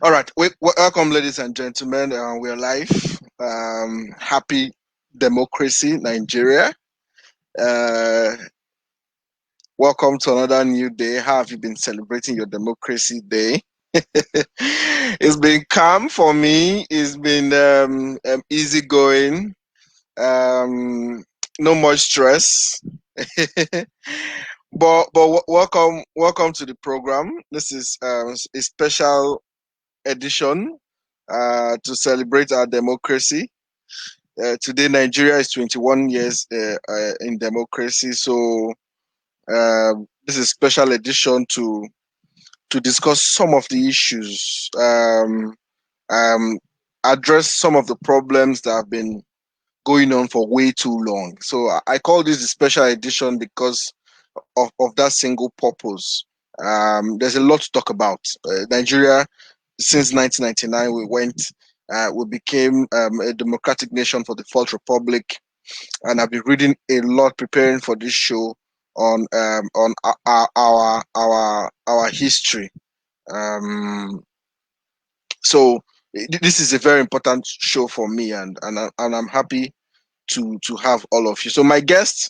All right, welcome, ladies and gentlemen. We're live. Happy democracy, Nigeria. Uh, Welcome to another new day. How have you been celebrating your democracy day? It's been calm for me. It's been easy going. Um, no much stress. But welcome to the program. This is a special edition to celebrate our democracy. Today, Nigeria is 21 years in democracy, so this is a special edition to discuss some of the issues, um, address some of the problems that have been going on for way too long. So I call this a special edition because of that single purpose. There's a lot to talk about. Nigeria, since 1999, we became a democratic nation for the Fourth Republic, and I've been reading a lot preparing for this show on our history. Um, so this is a very important show for me, and I'm happy to have all of you. So my guests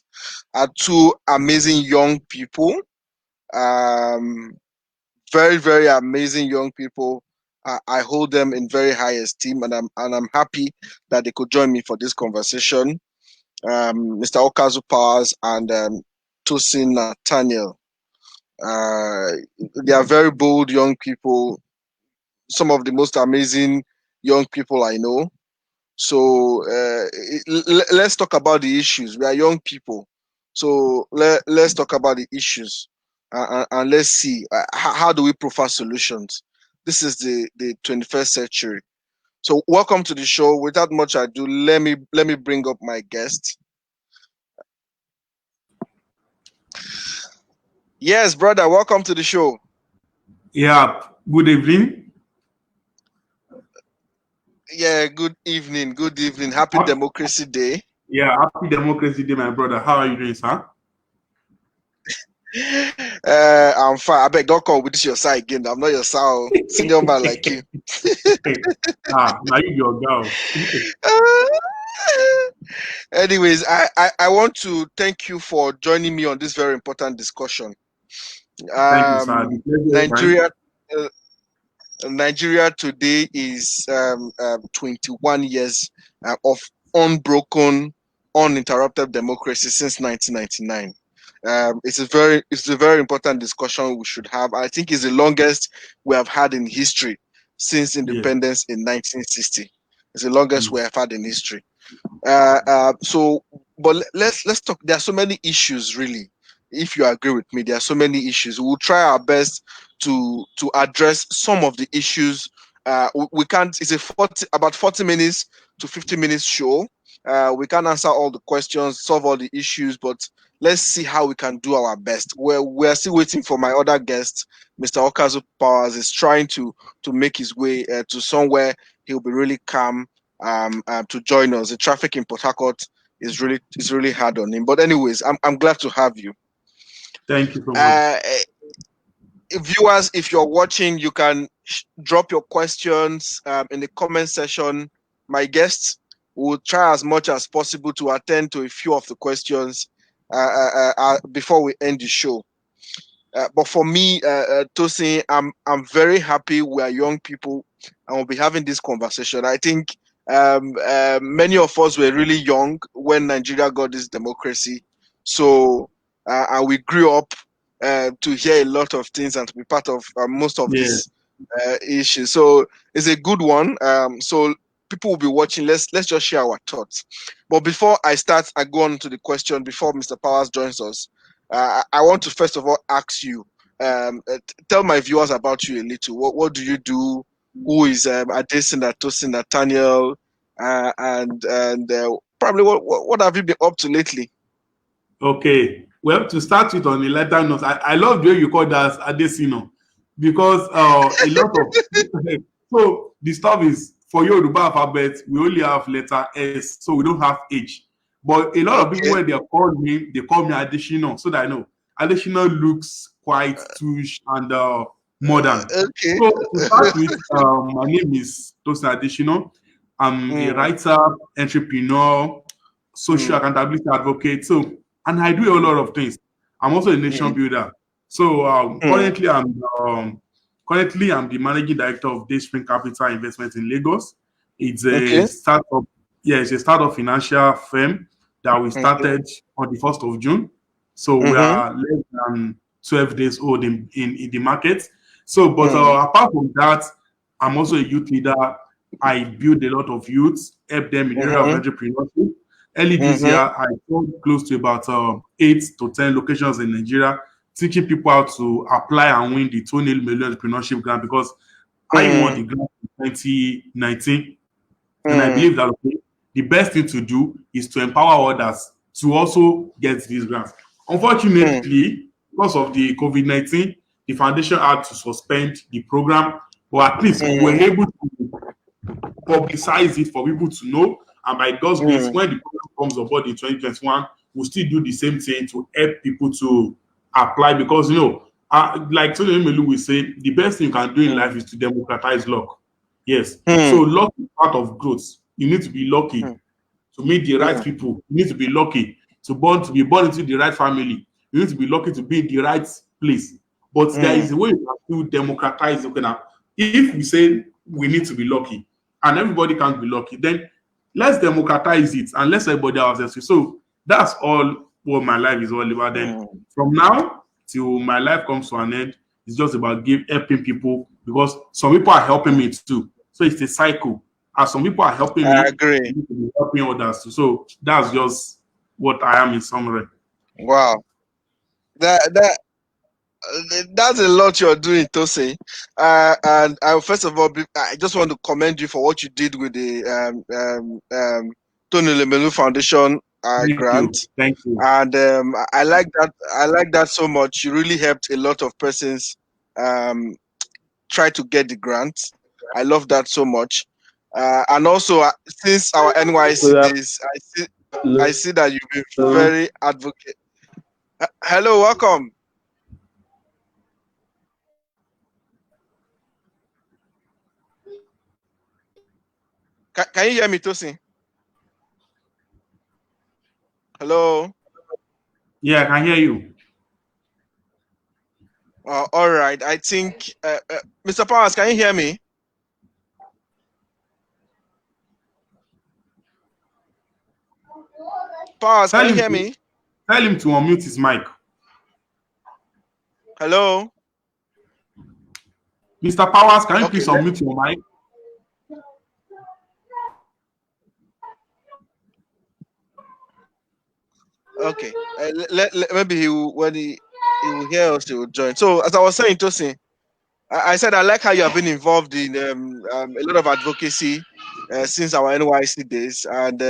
are two amazing young people. Um, very amazing young people. I hold them in very high esteem, and I'm happy that they could join me for this conversation. Mr. Okazu Powers and Tosin Nathaniel. Uh, they are very bold young people, some of the most amazing young people I know. So let's talk about the issues. We are young people, so let's talk about the issues, and let's see how do we prefer solutions. This is the 21st century. So welcome to the show. Without much ado, let me bring up my guest. Yes, brother, welcome to the show. Yeah, good evening. Yeah, good evening. Good evening. Happy Hap- Democracy Day. Yeah, happy Democracy Day, my brother. How are you doing, sir? I'm fine. I beg, don't call with this your side again. I'm not your side. Senior man like you. Now you your girl. Anyways, I want to thank you for joining me on this very important discussion. Thank you, sir. The Um, pleasure is mine. Nigeria, uh, Nigeria today is 21 years of unbroken, uninterrupted democracy since 1999. It's a very important discussion we should have. I think it's the longest we have had in history since Yeah. independence in 1960. It's the longest Mm. we have had in history. So, but let's talk. There are so many issues, really. If you agree with me, there are so many issues. We'll try our best to address some of the issues. We can't. It's a 40 about 40 minutes to 50 minutes show. We can't answer all the questions, solve all the issues, but let's see how we can do our best. We're still waiting for my other guest, Mr. Okazu Powers, is trying to make his way to somewhere he'll be really calm to join us. The traffic in Port Harcourt is really hard on him. But anyways, I'm glad to have you. Thank you so much. Uh, Viewers, if you're watching, you can drop your questions in the comment section. My guests will try as much as possible to attend to a few of the questions before we end the show. But for me, Tosin, I'm very happy we are young people and we'll be having this conversation. I think many of us were really young when Nigeria got this democracy, so and we grew up to hear a lot of things and to be part of most of Yeah. these issues. So it's a good one. So people will be watching. Let's just share our thoughts. But before I start, I go on to the question. Before Mr. Powers joins us, I want to first of all ask you, tell my viewers about you a little. What do you do? Who is Adesina, Tosin, Nathaniel, and probably what have you been up to lately? Okay. Well, to start with on a lighter note, I love the way you call that Adesina because a lot of so the stuff is for Yoruba alphabet, we only have letter S, so we don't have H. But a lot of people Okay, when they call me Adesina, so that I know Adesina looks quite touche and modern. Okay. So to start with, my name is Tosin Adesina. I'm a Mm, writer, entrepreneur, social mm, accountability advocate. So, and I do a lot of things. I'm also a nation mm, builder. So mm. currently I'm the managing director of Dayspring Capital Investment in Lagos. It's a Okay. startup. Yeah, it's a startup financial firm that we Okay. started on the 1st of June. So we Mm-hmm. are less than 12 days old in the market. So, but Mm, apart from that, I'm also a youth leader. I build a lot of youths, help them in the area of mm-hmm. entrepreneurship. Early this year, Mm-hmm. I told close to about 8 to 10 locations in Nigeria, teaching people how to apply and win the 2 million entrepreneurship grant because I won Mm, the grant in 2019. And I mm, believe that okay, the best thing to do is to empower others to also get these grants. mm, Unfortunately, because of the COVID-19, the foundation had to suspend the program, but at least we were mm, able to publicize it for people to know. And by God's grace, mm, when the program comes on board in 2021, we'll still do the same thing to help people to apply because, like Tony Melu will say, the best thing you can do in mm, life is to democratize luck. Yes. So mm, luck is part of growth. You need to be lucky mm, to meet the right mm, people. You need to be lucky to be born into the right family. You need to be lucky to be in the right place. But there mm, is a way you can still democratize. Okay, now, if we say we need to be lucky and everybody can't be lucky, then let's democratize it and let's everybody have access to it. So that's all what my life is all about. Then mm, from now till my life comes to an end, it's just about helping people because some people are helping mm. me too. So it's a cycle. As some people are helping I me, agree. you need to be helping others too. So that's just what I am in summary. Wow. That that that's a lot you're doing, Tosin. And I first of all, I just want to commend you for what you did with the Tony Lemelu Foundation Thank you. grant. Thank you. And I like that. I like that so much. You really helped a lot of persons um, try to get the grant. I love that so much. And also, since our NYC Good days, I afternoon. see that you've been very advocate. Hello, welcome. Can you hear me, Tosin? Hello. Yeah, I can hear you. All right. I think, Mr. Powers, can you hear me? Powers, can Tell you him hear to me? tell him to unmute his mic. Hello. Mr. Powers, can you Okay. please unmute your mic? Okay. Maybe when he will hear us, he will join. So, as I was saying, Tosin, I said I like how you have been involved in a lot of advocacy since our NYC days, and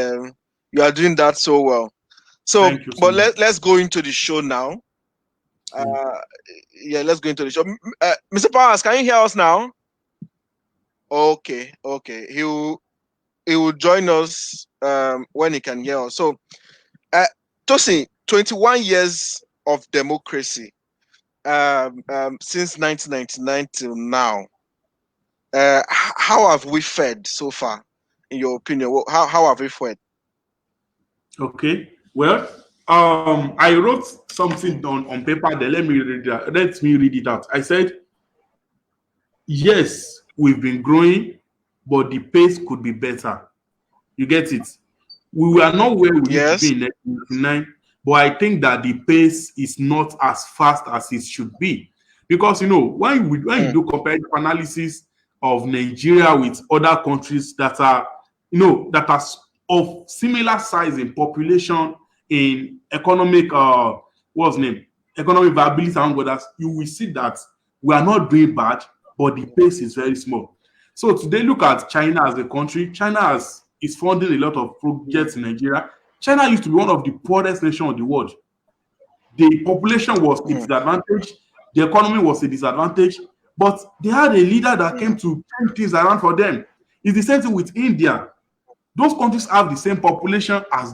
you are doing that so well. So, Thank you so but much. let's go into the show now. Yeah. Uh, yeah, let's go into the show. Mr. Powers, can you hear us now? Okay, okay. He will join us when he can hear us. So, uh, Tosin, 21 years of democracy since 1999 till now. How have we fared so far, in your opinion? How have we fared? Okay. Well, I wrote something Mm, down on paper. Then let me read it out. I said, yes, we've been growing, but the pace could be better. You get it? We were not where we need to yes. be in 1999, but I think that the pace is not as fast as it should be. Because when you Mm, do comparative analysis of Nigeria with other countries that are of similar size in population, in economic what's the name? Economic viability and others, you will see that we are not doing bad, but the pace is very small. So today, look at China as a country. Is funding a lot of mm, projects in Nigeria. China used to be one of the poorest nations of the world. The population was a mm, disadvantage, the economy was a disadvantage, but they had a leader that came mm, to turn things around for them. It's the same thing with India. Those countries have the same population as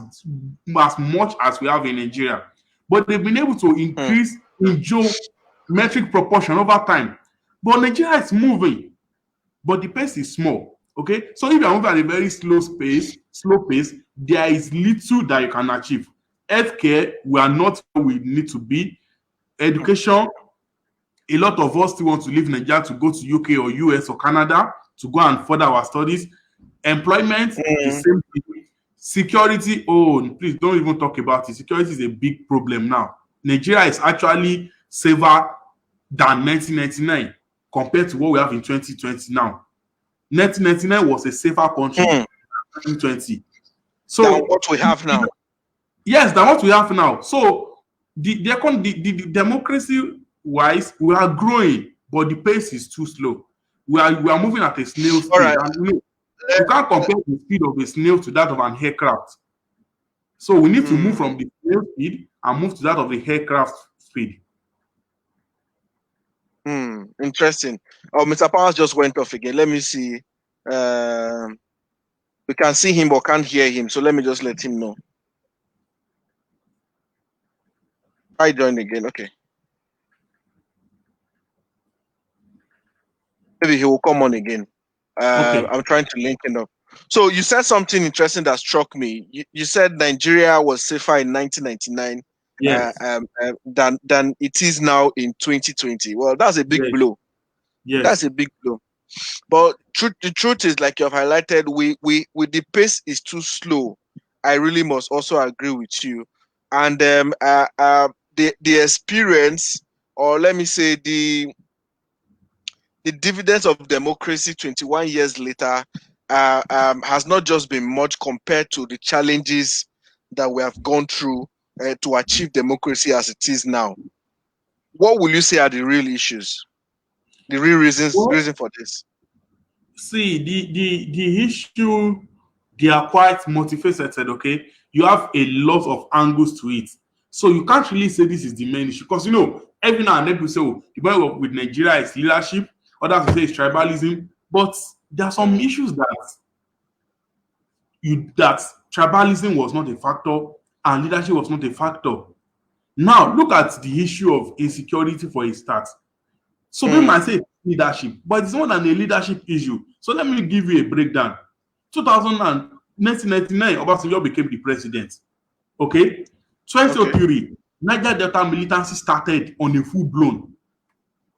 much as we have in Nigeria, but they've been able to mm, increase in geometric proportion over time. But Nigeria is moving, but the pace is small. Okay, so if you are moving at a very slow pace, there is little that you can achieve. Healthcare, we are not where we need to be. Education, a lot of us still want to leave Nigeria to go to UK or US or Canada to go and further our studies. Employment, the Mm, same thing. Security, oh, please don't even talk about it. Security is a big problem now. Nigeria is actually safer than 1999 compared to what we have in 2020 now. 1999 was a safer country mm. than 2020. Than So, what we have now. yes, than what we have now. So, the democracy wise, we are growing, but the pace is too slow. We are moving at a snail All speed, right. and you Let, can't compare the speed of a snail to that of an aircraft. So we need to move mm, from the snail speed and move to that of the aircraft speed. interesting. Oh, Mr. Powers just went off again. Let me see. Um, we can see him but can't hear him. So let me just let him know. Try join again. Okay. Maybe he will come on again. Okay. I'm trying to link it up. So you said something interesting that struck me. You said Nigeria was safer in 1999 Yes. than it is now in 2020. Well, that's a big Yes. blow. That's Yes. a big blow. But the truth is, like you've highlighted, we the pace is too slow. I really must also agree with you. And the experience, or let me say the dividends of democracy 21 years later has not just been much compared to the challenges that we have gone through to achieve democracy as it is now. What will you say are the real issues, the real Well, reason for this? see, the issue, they are quite multifaceted, okay? You have a lot of angles to it. So you can't really say this is the main issue. Because every now and then people say, oh, the problem with Nigeria is leadership, others will say it's tribalism. But there are some Mm, issues that tribalism was not a factor and leadership was not a factor. Now look at the issue of insecurity for a start. So people mm, might say leadership, but it's more than a leadership issue. So let me give you a breakdown. 2000 and 1999, Obasanjo became the president. Okay, okay. 2003, Niger Delta militancy started on a full blown.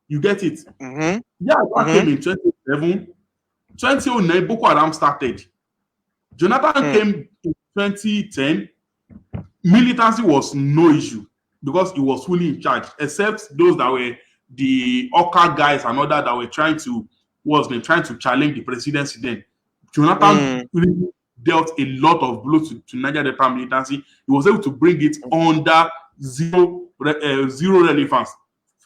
You get it? Mm-hmm, Yeah, that mm-hmm, came in 2007. 2009, Boko Haram started. Jonathan mm, came in 2010. Militancy was no issue because he was fully in charge, except those that were the Oka guys and other that were trying to challenge the presidency then. Jonathan mm, really dealt a lot of blows to Niger Delta militancy. He was able to bring it under zero relevance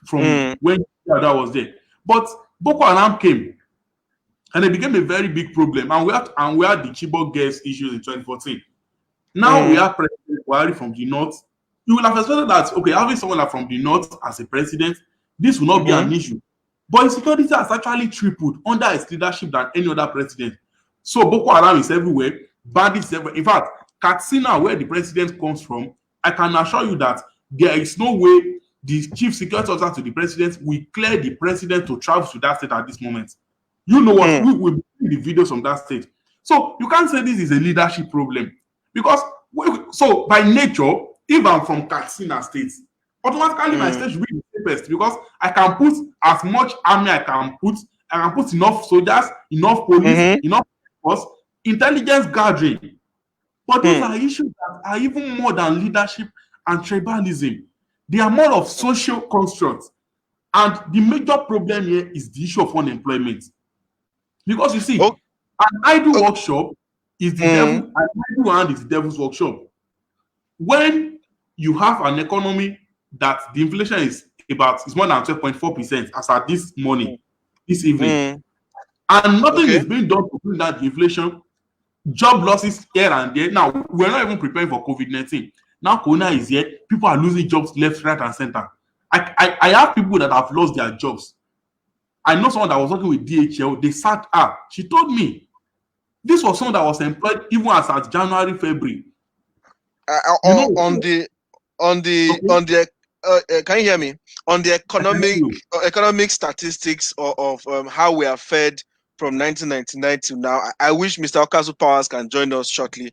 from mm, when that was there. But Boko Haram came and it became a very big problem. And we had the Chibok girls issues in 2014. Now we mm, have President Buhari from the north. You will have expected that, okay, having someone like from the north as a president, this will not be mm-hmm, an issue. But insecurity has actually tripled under his leadership than any other president. So Boko Haram is everywhere, bandits everywhere. In fact, Katsina, where the president comes from, I can assure you that there is no way the chief security officer to the president will clear the president to travel to that state at this moment. You know what? mm, We will see the videos from that state. So you can't say this is a leadership problem because so by nature, if I'm from Katsina State, automatically my mm, state should be the safest because I can put as much army I can put enough soldiers, enough police, mm-hmm, enough force, intelligence gathering. But those mm. are issues that are even more than leadership and tribalism. They are more of social constructs. And the major problem here is the issue of unemployment. Because you Oh, see, an idle oh, workshop is the devil, mm, an idle hand is the devil's workshop. When you have an economy that the inflation is more than 12.4% as at this morning, this evening, mm, and nothing okay. is being done to bring down the inflation, job losses here and there. Now, we're not even preparing for COVID-19. Now, Corona is here, people are losing jobs left, right, and center. I have people that have lost their jobs. I know someone that was working with DHL, they sacked her. She told me this was someone that was employed even as at January, February. You know, On the on the okay, on the can you hear me? On the I can hear you. economic statistics of how we are fed from 1999 to now. I wish Mr. Okazu Powers can join us shortly.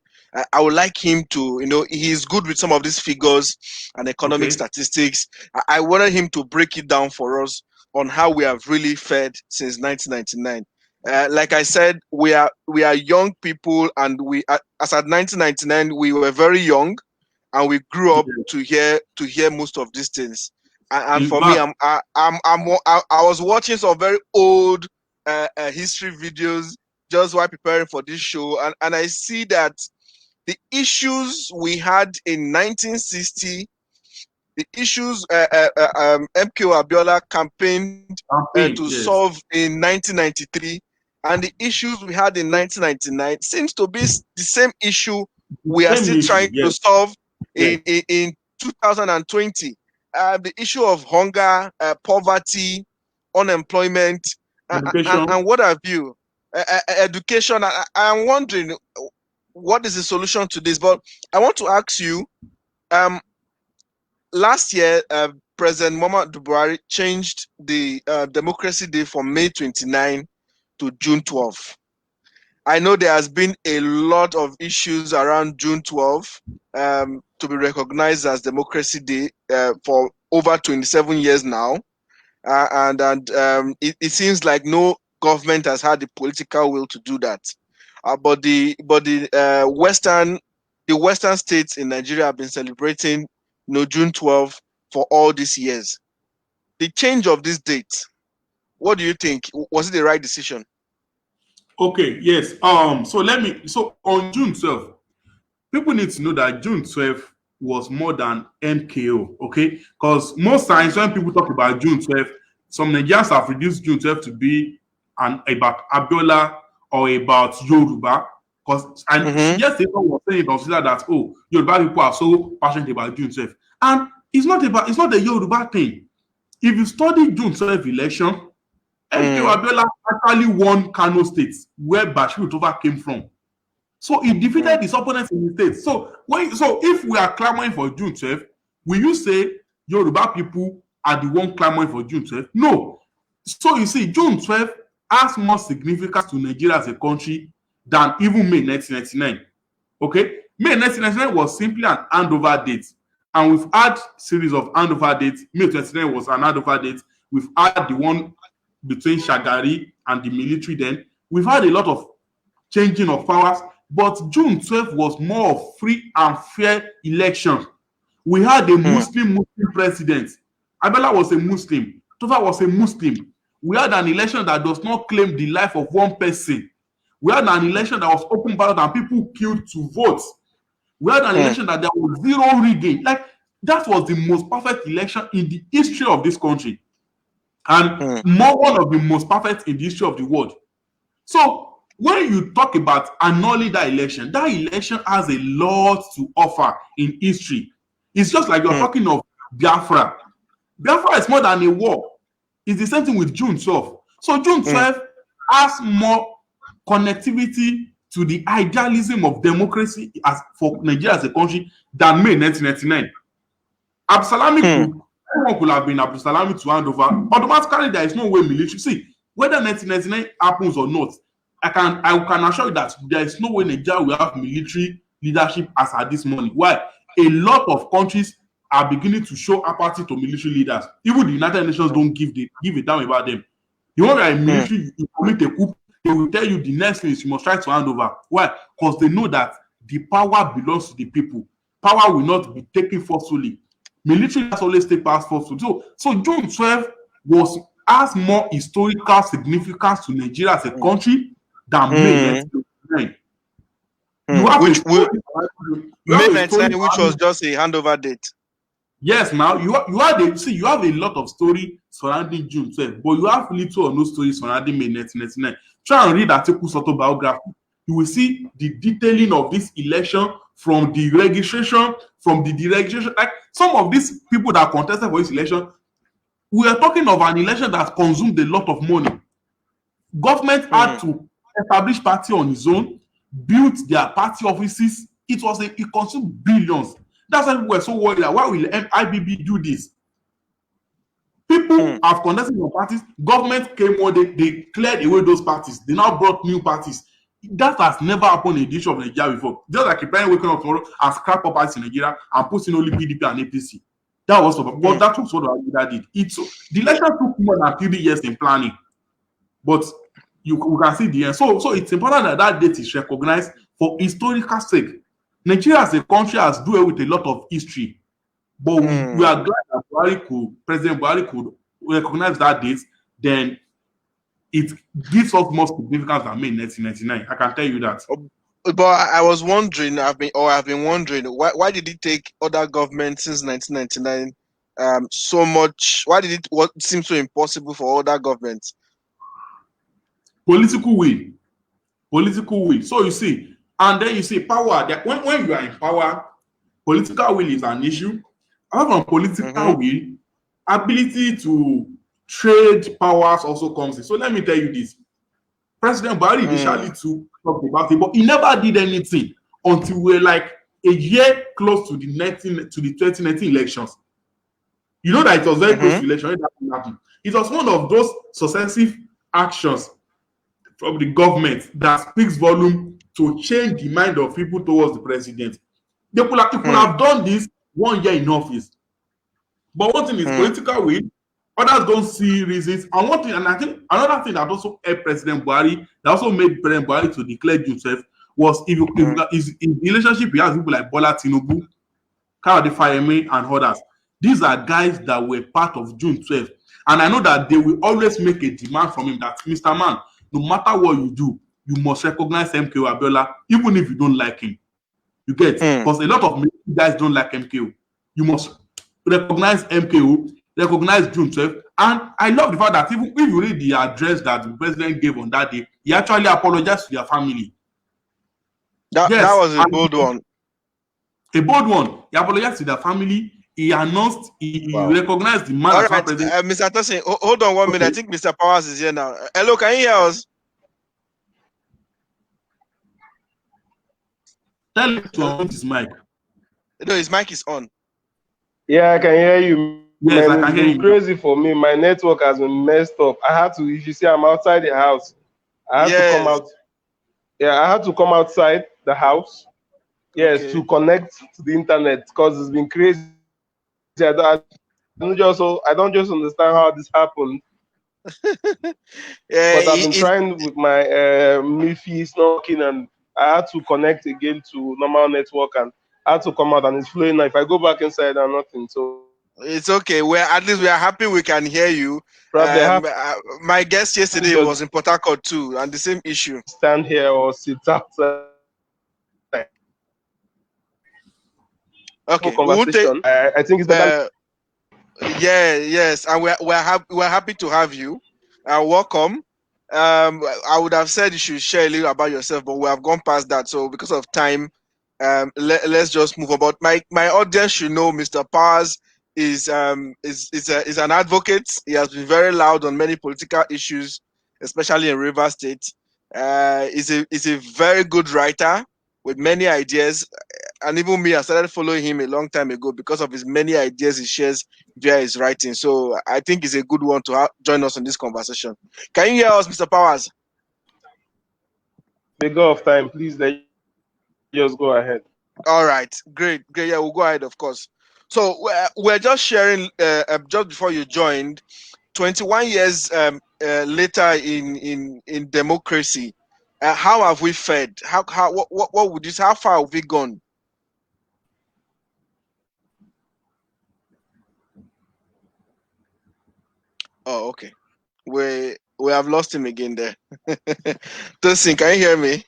I would like him to, he's good with some of these figures and economic Okay. statistics. I wanted him to break it down for us on how we have really fed since 1999. Like I said, we are young people, and as at 1999 we were very young, and we grew up Yeah. to hear most of these things. And In for me, fact, I was watching some very old history videos just while preparing for this show, and I see that the issues we had in 1960, the issues MKO Abiola campaigned to campaign, yes. solve in 1993, and the issues we had in 1999 seems to be the same issue The we are same still issue, trying to yes, solve yes. in 2020. The issue of hunger, poverty, unemployment, Education. and what have you, education. I'm wondering what is the solution to this. But I want to ask you, um, last year, President Muhammadu Buhari changed the Democracy Day from May 29 to June 12. I know there has been a lot of issues around June 12 to be recognized as Democracy Day for over 27 years now. And it seems like no government has had the political will to do that. But the Western states in Nigeria have been celebrating June 12 for all these years. The change of this date, what do you think? Was it the right decision? Okay, yes. So on June 12th, people need to know that June 12th was more than MKO, okay? Because most times when people talk about June 12th, some Nigerians have reduced June 12th to be about Abiola or about Yoruba. Because and Mm-hmm. yesterday someone was saying consider that Yoruba people are so passionate about June 12th. And it's not a Yoruba thing. If you study June 12th election, MKO Mm, Abiola actually won Kano State, where Bashir Tova came from. So he mm, defeated his opponents in the state. So if we are clamoring for June 12th, will you say Yoruba people are the one clamoring for June 12th? No. So you see, June 12th has more significance to Nigeria as a country than even May 1999. Okay, May 1999 was simply an handover date, and we've had series of handover dates. May 29 was an handover date. We've had the one between Shagari and the military. Then we've had a lot of changing of powers, but June 12th was more of free and fair election. We had a mm, Muslim president. Abela was a Muslim. Tofa was a Muslim. We had an election that does not claim the life of one person. We had an election that was open ballot and people queued to vote. We had an mm, election that there was zero rigging. Like that was the most perfect election in the history of this country, and mm, more one of the most perfect in the history of the world. So when you talk about annulling that election has a lot to offer in history. It's just like you're mm, talking of Biafra. Biafra is more than a war. It's the same thing with June 12th. So June mm, 12th has more connectivity to the idealism of democracy as for Nigeria as a country than May 1999. Absalami mm, everyone could have been Absalami to hand over. Automatically, there is no way military. See, whether 1999 happens or not, I can assure you that there is no way Nigeria will have military leadership as at this morning. Why? A lot of countries are beginning to show apathy to military leaders. Even the United Nations don't give a damn about them. The one that in mm, military, you commit a coup, they will tell you the next thing is you must try to hand over. Why? Because they know that the power belongs to the people. Power will not be taken forcefully. Military has always take power forcefully. So June 12th was has more historical significance to Nigeria as a mm, country than May mm, 1999. You mm. have a Which will story. You May have a story. 99, which was just a handover date. Yes, now you have a lot of story surrounding June 12th, but you have little or no story surrounding May 1999. Try and read articles autobiography. You will see the detailing of this election from the registration, from the deregistration. Like some of these people that contested for this election, we are talking of an election that consumed a lot of money. Government had Mm, to establish party on its own, built their party offices. It consumed billions. That's why people were so worried that why will IBB do this? People have contested on parties. Government came one day, they cleared away those parties. They now brought new parties. That has never happened in the history of Nigeria before. Just like a parent waking up tomorrow and scrap up parties in Nigeria and put in only PDP and APC. That was what that was what Nigeria did. The election took more than 3 years in planning, but you can see the end. So it's important that that date is recognized for historical sake. Nigeria as a country has done with a lot of history, but we are glad that President Buhari could recognize that date. Then it gives us more significance than May 1999. I can tell you that. But I was wondering, I've been wondering, why did it take other governments since 1999 so much? Why did what seems so impossible for other governments? Political will. So you see, and then you see power. That when you are in power, political will is an issue. Apart from political will, ability to trade powers also comes in. So let me tell you this. President Buhari initially talked about it, but he never did anything until we're like a year close to the 2019 elections. You know that it was very close to election. It was one of those successive actions from the government that speaks volume to change the mind of people towards the president. They could have done this 1 year in office. But one thing is political will. Others don't see reasons. And one thing, and I think another thing that also helped President Buhari, that also made President Buhari to declare himself, was if in the relationship he has with people like Bola Tinubu, Kayode Fayemi, and others. These are guys that were part of June 12th. And I know that they will always make a demand from him that, Mr. Man, no matter what you do, you must recognize MKO Abiola, even if you don't like him. You get? Because a lot of guys don't like MKO. You must recognize MKO, recognize June 12th. And I love the fact that even if you read the address that the president gave on that day, he actually apologized to their family. That was a bold one. A bold one. He apologized to their family. He announced, he recognized the man as president. Mr. Tosin, hold on 1 minute. I think Mr. Powers is here now. Hello, can you hear us? Tell him to unmute his mic. No, his mic is on. Yeah, I can hear you. Yes, I can hear you. It's crazy for me. My network has been messed up. I had to, if you see, I'm outside the house. I had to come out. Yeah, I had to come outside the house. Yes, to connect to the internet because it's been crazy. I don't just understand how this happened. But I've been trying with my MiFi is not working, and I had to connect again to normal network, and I had to come out, and it's flowing now. If I go back inside, I'm nothing. So it's okay. At least we are happy we can hear you. My guest yesterday was in Port Harcourt too, and the same issue. Stand here or sit outside. Okay, conversation. I think it's better. Yes, and we're happy to have you. Welcome. I would have said you should share a little about yourself, but we have gone past that. So because of time, let's just move about. My audience should know Mr. Powers is an advocate. He has been very loud on many political issues, especially in Rivers State. He's a very good writer with many ideas. And even me, I started following him a long time ago because of his many ideas he shares via his writing. So I think he's a good one to join us in this conversation. Can you hear us, Mr. Powers? Big of time, please. Just go ahead. All right, great. Yeah, we'll go ahead, of course. So we're just sharing just before you joined, 21 years later in democracy. How have we fared? What would you say? How far have we gone? Oh, okay. We have lost him again there. Tosin, can you hear me?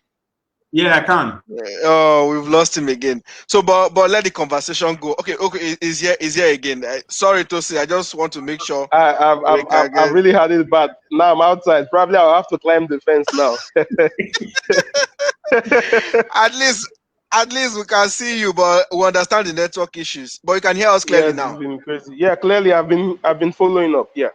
Yeah, I can. Oh, we've lost him again. So, but let the conversation go. Okay, he's here again. Sorry, Tosin. I just want to make sure. I've really had it bad. Now I'm outside. Probably I'll have to climb the fence now. At least we can see you, but we understand the network issues. But you can hear us clearly now. It's been crazy. Yeah, clearly I've been following up. Yeah.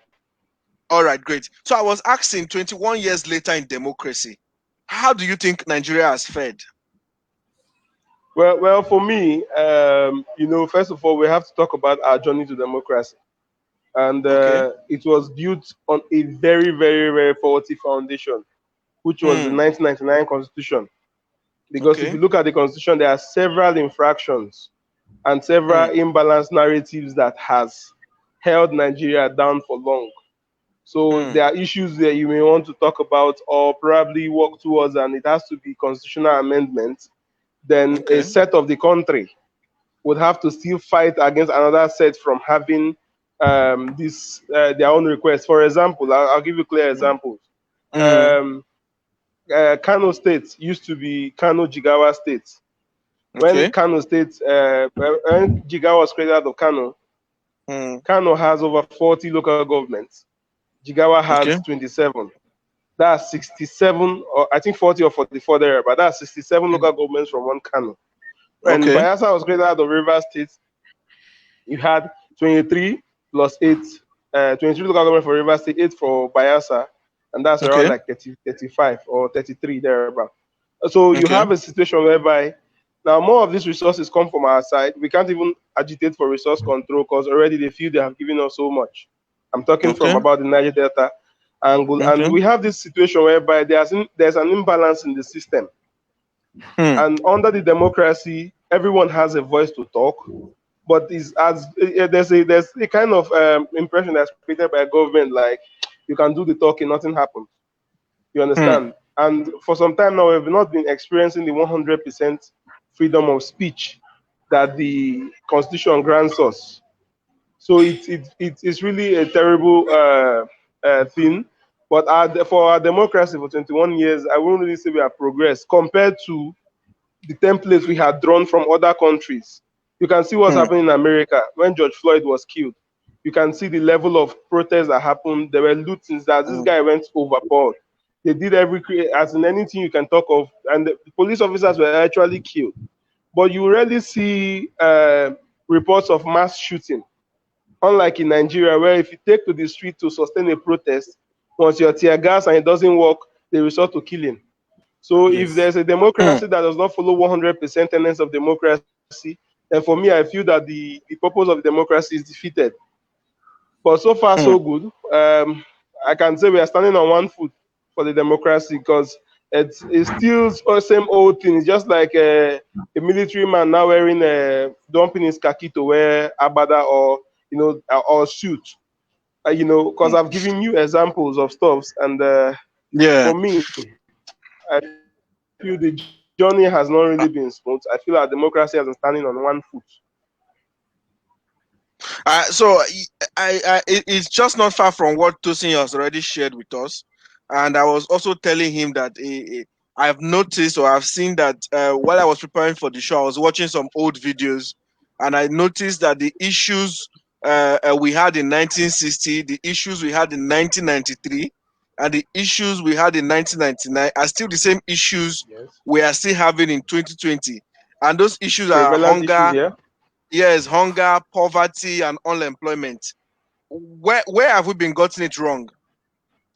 All right, great. So I was asking, 21 years later in democracy, how do you think Nigeria has fared? Well, for me, first of all, we have to talk about our journey to democracy. and Okay. it was built on a very, very, very faulty foundation, which was the 1999 Constitution. Because if Okay. you look at the Constitution, there are several infractions and several Hmm. imbalanced narratives that has held Nigeria down for long. So Hmm. there are issues that you may want to talk about or probably work towards, and it has to be constitutional amendment. Then a Okay. set of the country would have to still fight against another set from having this their own request. For example, I'll give you clear Hmm. examples. Hmm. Um, Kano State used to be Kano Jigawa State. When Okay. Kano State, when Jigawa was created out of Kano, Hmm. Kano has over 40 local governments. Jigawa has Okay. 27. That's 67, or I think 40 or 44 there, but that's 67 Hmm. local governments from one Kano. When Okay. Bayelsa was created out of Rivers State, you had 23 plus 8, 23 local government for Rivers State, 8 for Bayelsa, and that's around Okay. like 30, 35 or 33 thereabout. So you Okay. have a situation whereby now more of these resources come from our side. We can't even agitate for resource control because already they feel they have given us so much. I'm talking from Okay. about the Niger Delta angle, and Okay. we have this situation whereby there's an imbalance in the system. Hmm. And under the democracy, everyone has a voice to talk, but is as there's a kind of impression that's created by government like you can do the talking, nothing happens. You Hmm. understand? And for some time now, we've not been experiencing the 100% freedom of speech that the Constitution grants us. So it's really a terrible thing. But for our democracy for 21 years, I wouldn't really say we have progressed compared to the templates we had drawn from other countries. You can see what's Hmm. happening in America when George Floyd was killed. You can see the level of protests that happened. There were lootings that this Hmm. guy went overboard. They did as in anything you can talk of, and the police officers were actually killed. But you rarely see reports of mass shooting, unlike in Nigeria, where if you take to the street to sustain a protest, once you're tear gas and it doesn't work, they resort to killing. So if Yes. there's a Hmm. democracy that does not follow 100% tenets of democracy, then for me, I feel that the purpose of democracy is defeated. But so far, Hmm. so good. I can say we are standing on one foot for the democracy because it's still the same old thing. It's just like a military man now wearing dumping his khaki to wear abada or or suit. Because Hmm. I've given you examples of stuffs, and Yeah. for me, I feel the journey has not really been smooth. I feel our democracy has been standing on one foot. So it's just not far from what Tosin has already shared with us, and I was also telling him that I've noticed or I've seen that while I was preparing for the show, I was watching some old videos, and I noticed that the issues we had in 1960, the issues we had in 1993, and the issues we had in 1999 are still the same issues Yes. we are still having in 2020, and those issues are Prevalent issues hunger. here. Yes, hunger, poverty, and unemployment. Where have we been getting it wrong,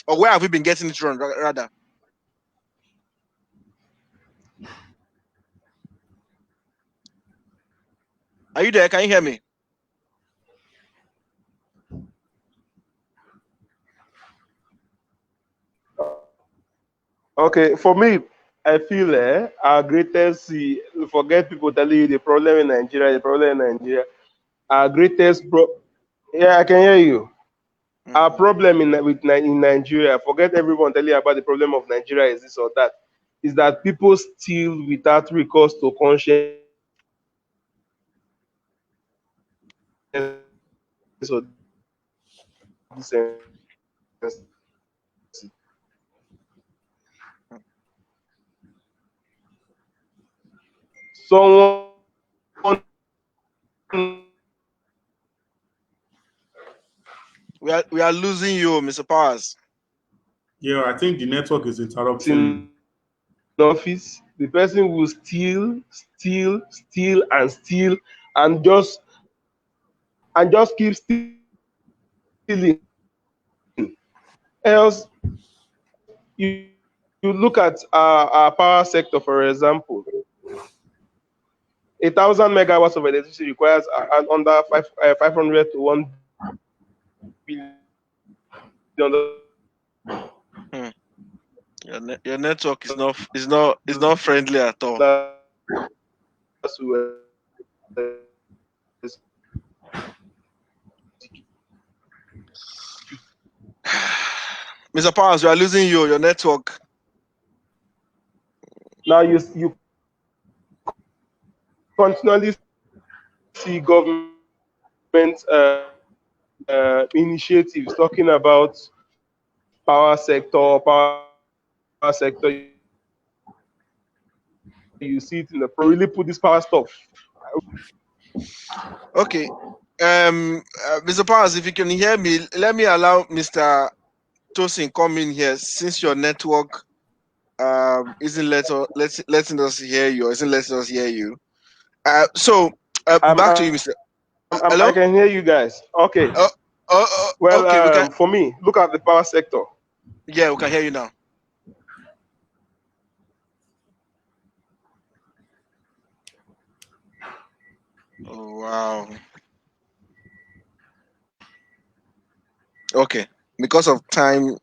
or where have we been getting it wrong rather? Are you there? Can you hear me? Okay, for me, I feel our greatest, forget people telling you the problem in Nigeria, the problem in Nigeria. Our greatest, yeah, I can hear you. Our Mm-hmm. problem in Nigeria, forget everyone telling you about the problem of Nigeria is this or that, is that people steal without recourse to conscience or decency. Someone We are losing you, Mr. Powers. Yeah, I think the network is interrupting you. in office, the person will steal, and just keep stealing. Else, you look at our power sector, for example. 1,000 megawatts of electricity requires under 500 to 1 billion naira. Your network is not friendly at all. Mr. Powers, we are losing you. Your network. Now you continually see government initiatives talking about power sector. You see it in the really put this power stuff. Okay. Mr. Powers, if you can hear me, let me allow Mr. Tosin come in here since your network isn't letting us hear you, or isn't letting us hear you. So back to you, Mr. Hello? I can hear you guys. Okay. Okay, we can. For me, look at the power sector. Yeah, we can hear you now. Oh, wow. Okay. Because of time,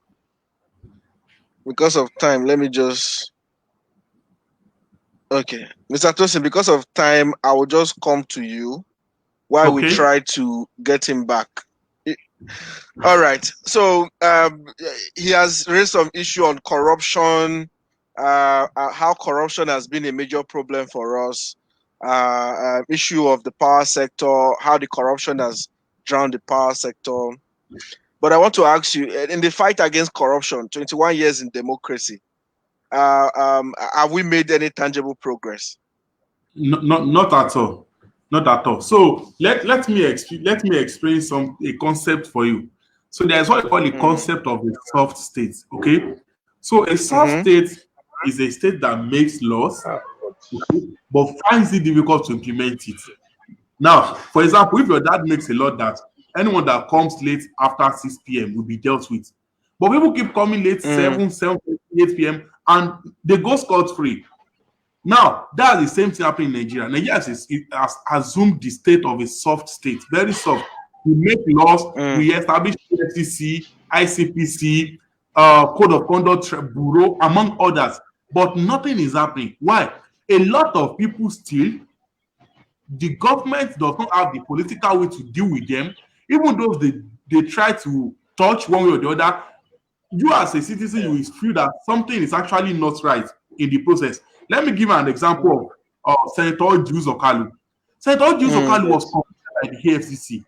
let me just. Okay. Mr. Tosin, because of time, I will just come to you while we Okay. try to get him back. All right. So he has raised some issue on corruption, how corruption has been a major problem for us, issue of the power sector, how the corruption has drowned the power sector. But I want to ask you, in the fight against corruption, 21 years in democracy, have we made any tangible progress? Not at all. Not at all. So let me explain a concept for you. So there's what we call the concept of a soft state. Okay. So a soft state is a state that makes laws, okay, but finds it difficult to implement it. Now, for example, if your dad makes a law that anyone that comes late after 6 p.m. will be dealt with, but people keep coming late 8 p.m. and they go scot-free. Now, that's the same thing happening in Nigeria. Nigeria has assumed the state of a soft state, very soft. We make laws, we establish FCC, ICPC, Code of Conduct Bureau, among others, but nothing is happening. Why? A lot of people still, the government does not have the political way to deal with them, even though they try to touch one way or the other. You as a citizen, you will feel that something is actually not right in the process. Let me give an example of Senator Jules Okalu. Senator Jules Okalu was convicted by the AFCC.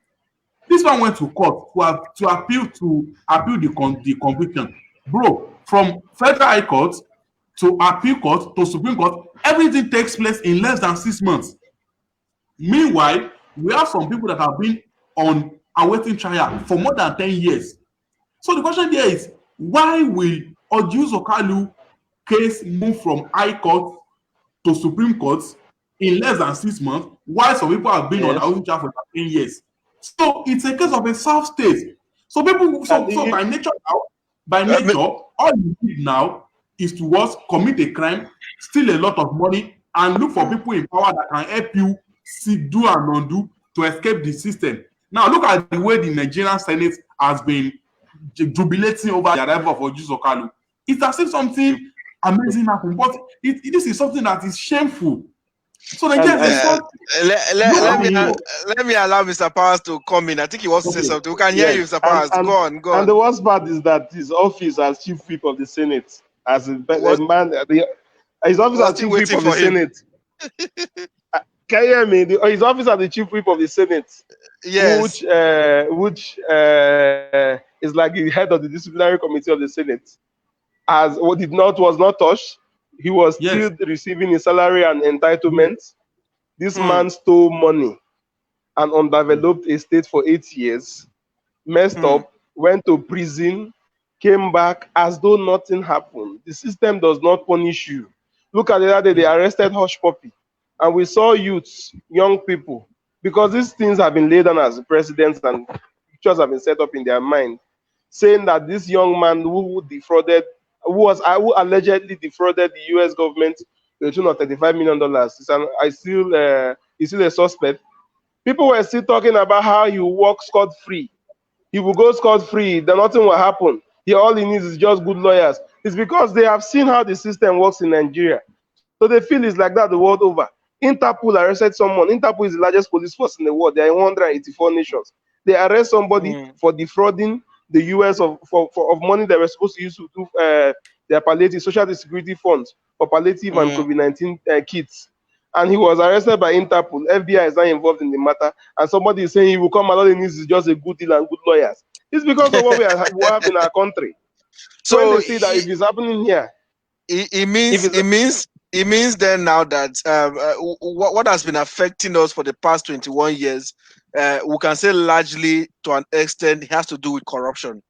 This one went to court to appeal the conviction. Bro, from Federal High Court to Appeal Court to Supreme Court, everything takes place in less than 6 months. Meanwhile, we have some people that have been on awaiting trial for more than 10 years. So the question there is, why will Ojus Okalu case move from High Court to Supreme Court in less than 6 months, while some people have been on awaiting trial for 10 years? So it's a case of a soft state. So people, by nature, all you need now is to commit a crime, steal a lot of money, and look for people in power that can help you do and undo to escape the system. Now look at the way the Nigerian Senate has been jubilating over the arrival of Ojus Okalu. It's as if something amazing happened, but this is something that is shameful. So let me allow Mr. Powers to come in. I think he wants to say something. We can hear you, Mr. Powers. Go on. And the worst part is that his office as chief whip of the Senate, as his office as chief whip of the Senate. Can you hear me? His office as the chief whip of the Senate, yes, which is like the head of the disciplinary committee of the Senate, was not touched. He was still receiving his salary and entitlements. This man stole money and undeveloped estate for 8 years, messed up, went to prison, came back as though nothing happened. The system does not punish you. Look at the other day, they arrested Hush Puppy. And we saw youths, young people, because these things have been laid down as presidents and pictures have been set up in their mind, saying that this young man who allegedly defrauded the U.S. government to the tune of $35 million, he's still a suspect. People were still talking about how he walked scot-free. He will go scot-free. Then nothing will happen. All he needs is just good lawyers. It's because they have seen how the system works in Nigeria. So they feel it's like that the world over. Interpol arrested someone. Interpol is the largest police force in the world. They are in 184 nations. They arrest somebody for defrauding the US of money they were supposed to use to do their palliative social security funds for palliative and COVID-19 kits. And he was arrested by Interpol. FBI is not involved in the matter. And somebody is saying he will come and all he needs is just a good deal and good lawyers. It's because of what we have in our country. So when they see that if it's happening here, it means then now that what has been affecting us for the past 21 years, we can say largely to an extent, it has to do with corruption.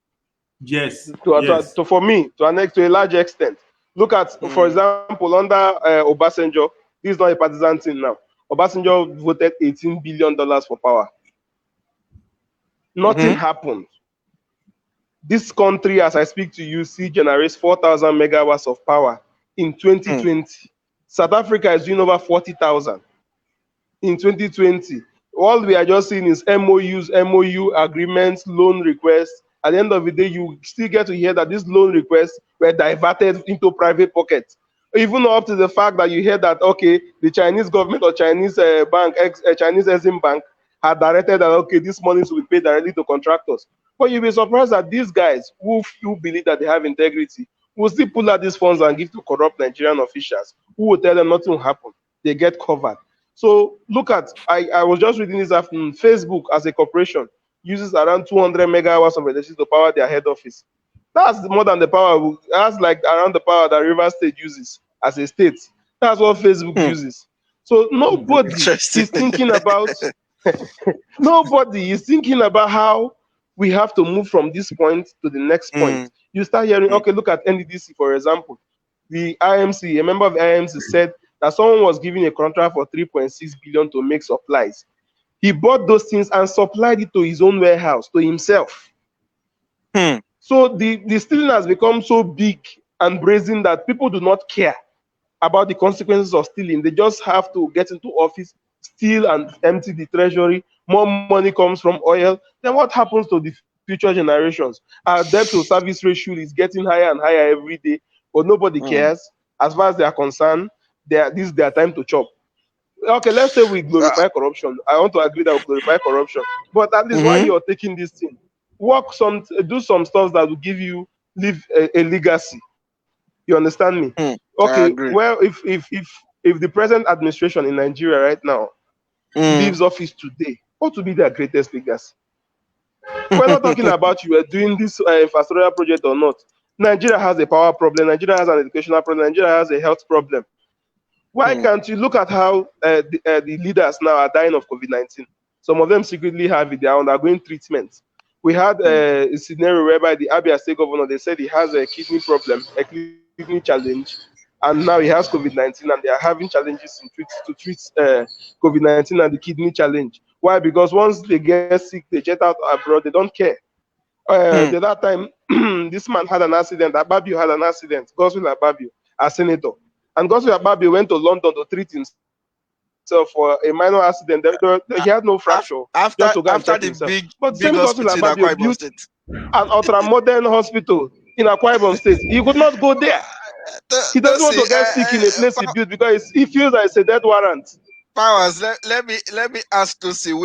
Yes. For me, to a large extent. Look at, for example, under Obasanjo, this is not a partisan thing now. Obasanjo voted $18 billion for power. Nothing happened. This country, as I speak to you, generates 4,000 megawatts of power in 2020. South Africa is doing over 40,000 in 2020. All we are just seeing is MOUs, MOU agreements, loan requests. At the end of the day, you still get to hear that these loan requests were diverted into private pockets. Even up to the fact that you hear that, okay, the Chinese government or Chinese bank, Chinese Exim Bank, had directed that, okay, this money will be paid directly to contractors. But you'll be surprised that these guys who believe that they have integrity will still pull out these funds and give to corrupt Nigerian officials who will tell them nothing will happen. They get covered. So look at, I was just reading this afternoon, Facebook as a corporation uses around 200 megawatts of electricity to power their head office. That's more than the power, that's like around the power that River State uses as a state. That's what Facebook uses. So nobody is thinking about, nobody is thinking about how we have to move from this point to the next point. You start hearing, okay, look at NDDC, for example. The IMC, a member of the IMC said that someone was giving a contract for 3.6 billion to make supplies. He bought those things and supplied it to his own warehouse, to himself. So the stealing has become so big and brazen that people do not care about the consequences of stealing. They just have to get into office, steal and empty the treasury. More money comes from oil. Then what happens to the future generations? Our debt to service ratio is getting higher and higher every day, but nobody cares. As far as they are concerned, this is their time to chop. Okay, let's say we glorify corruption. I want to agree that we glorify corruption. But at least while you're taking this thing, do some stuff that will leave a legacy. You understand me? Okay, well, if the present administration in Nigeria right now leaves office today, what will be their greatest legacy? We're not talking about you are doing this infrastructure project or not. Nigeria has a power problem. Nigeria has an educational problem. Nigeria has a health problem. Why can't you look at how the leaders now are dying of COVID-19? Some of them secretly have it. They are undergoing treatment. We had a scenario whereby the Abia State governor, they said he has a kidney problem, a kidney challenge, and now he has COVID-19, and they are having challenges to treat COVID-19 and the kidney challenge. Why? Because once they get sick, they jet out abroad. They don't care. The other time, this man had an accident. Ababio had an accident. Godswill Ababio, a senator. And Godswill Ababio went to London to treat himself for a minor accident. He had no fracture. After the big hospital in Akwa Ibom State. An ultra-modern hospital in Akwa Ibom State. He could not go there. He doesn't want to get sick in a place he built because he feels that it's a death warrant. Powers, let me ask Tosin.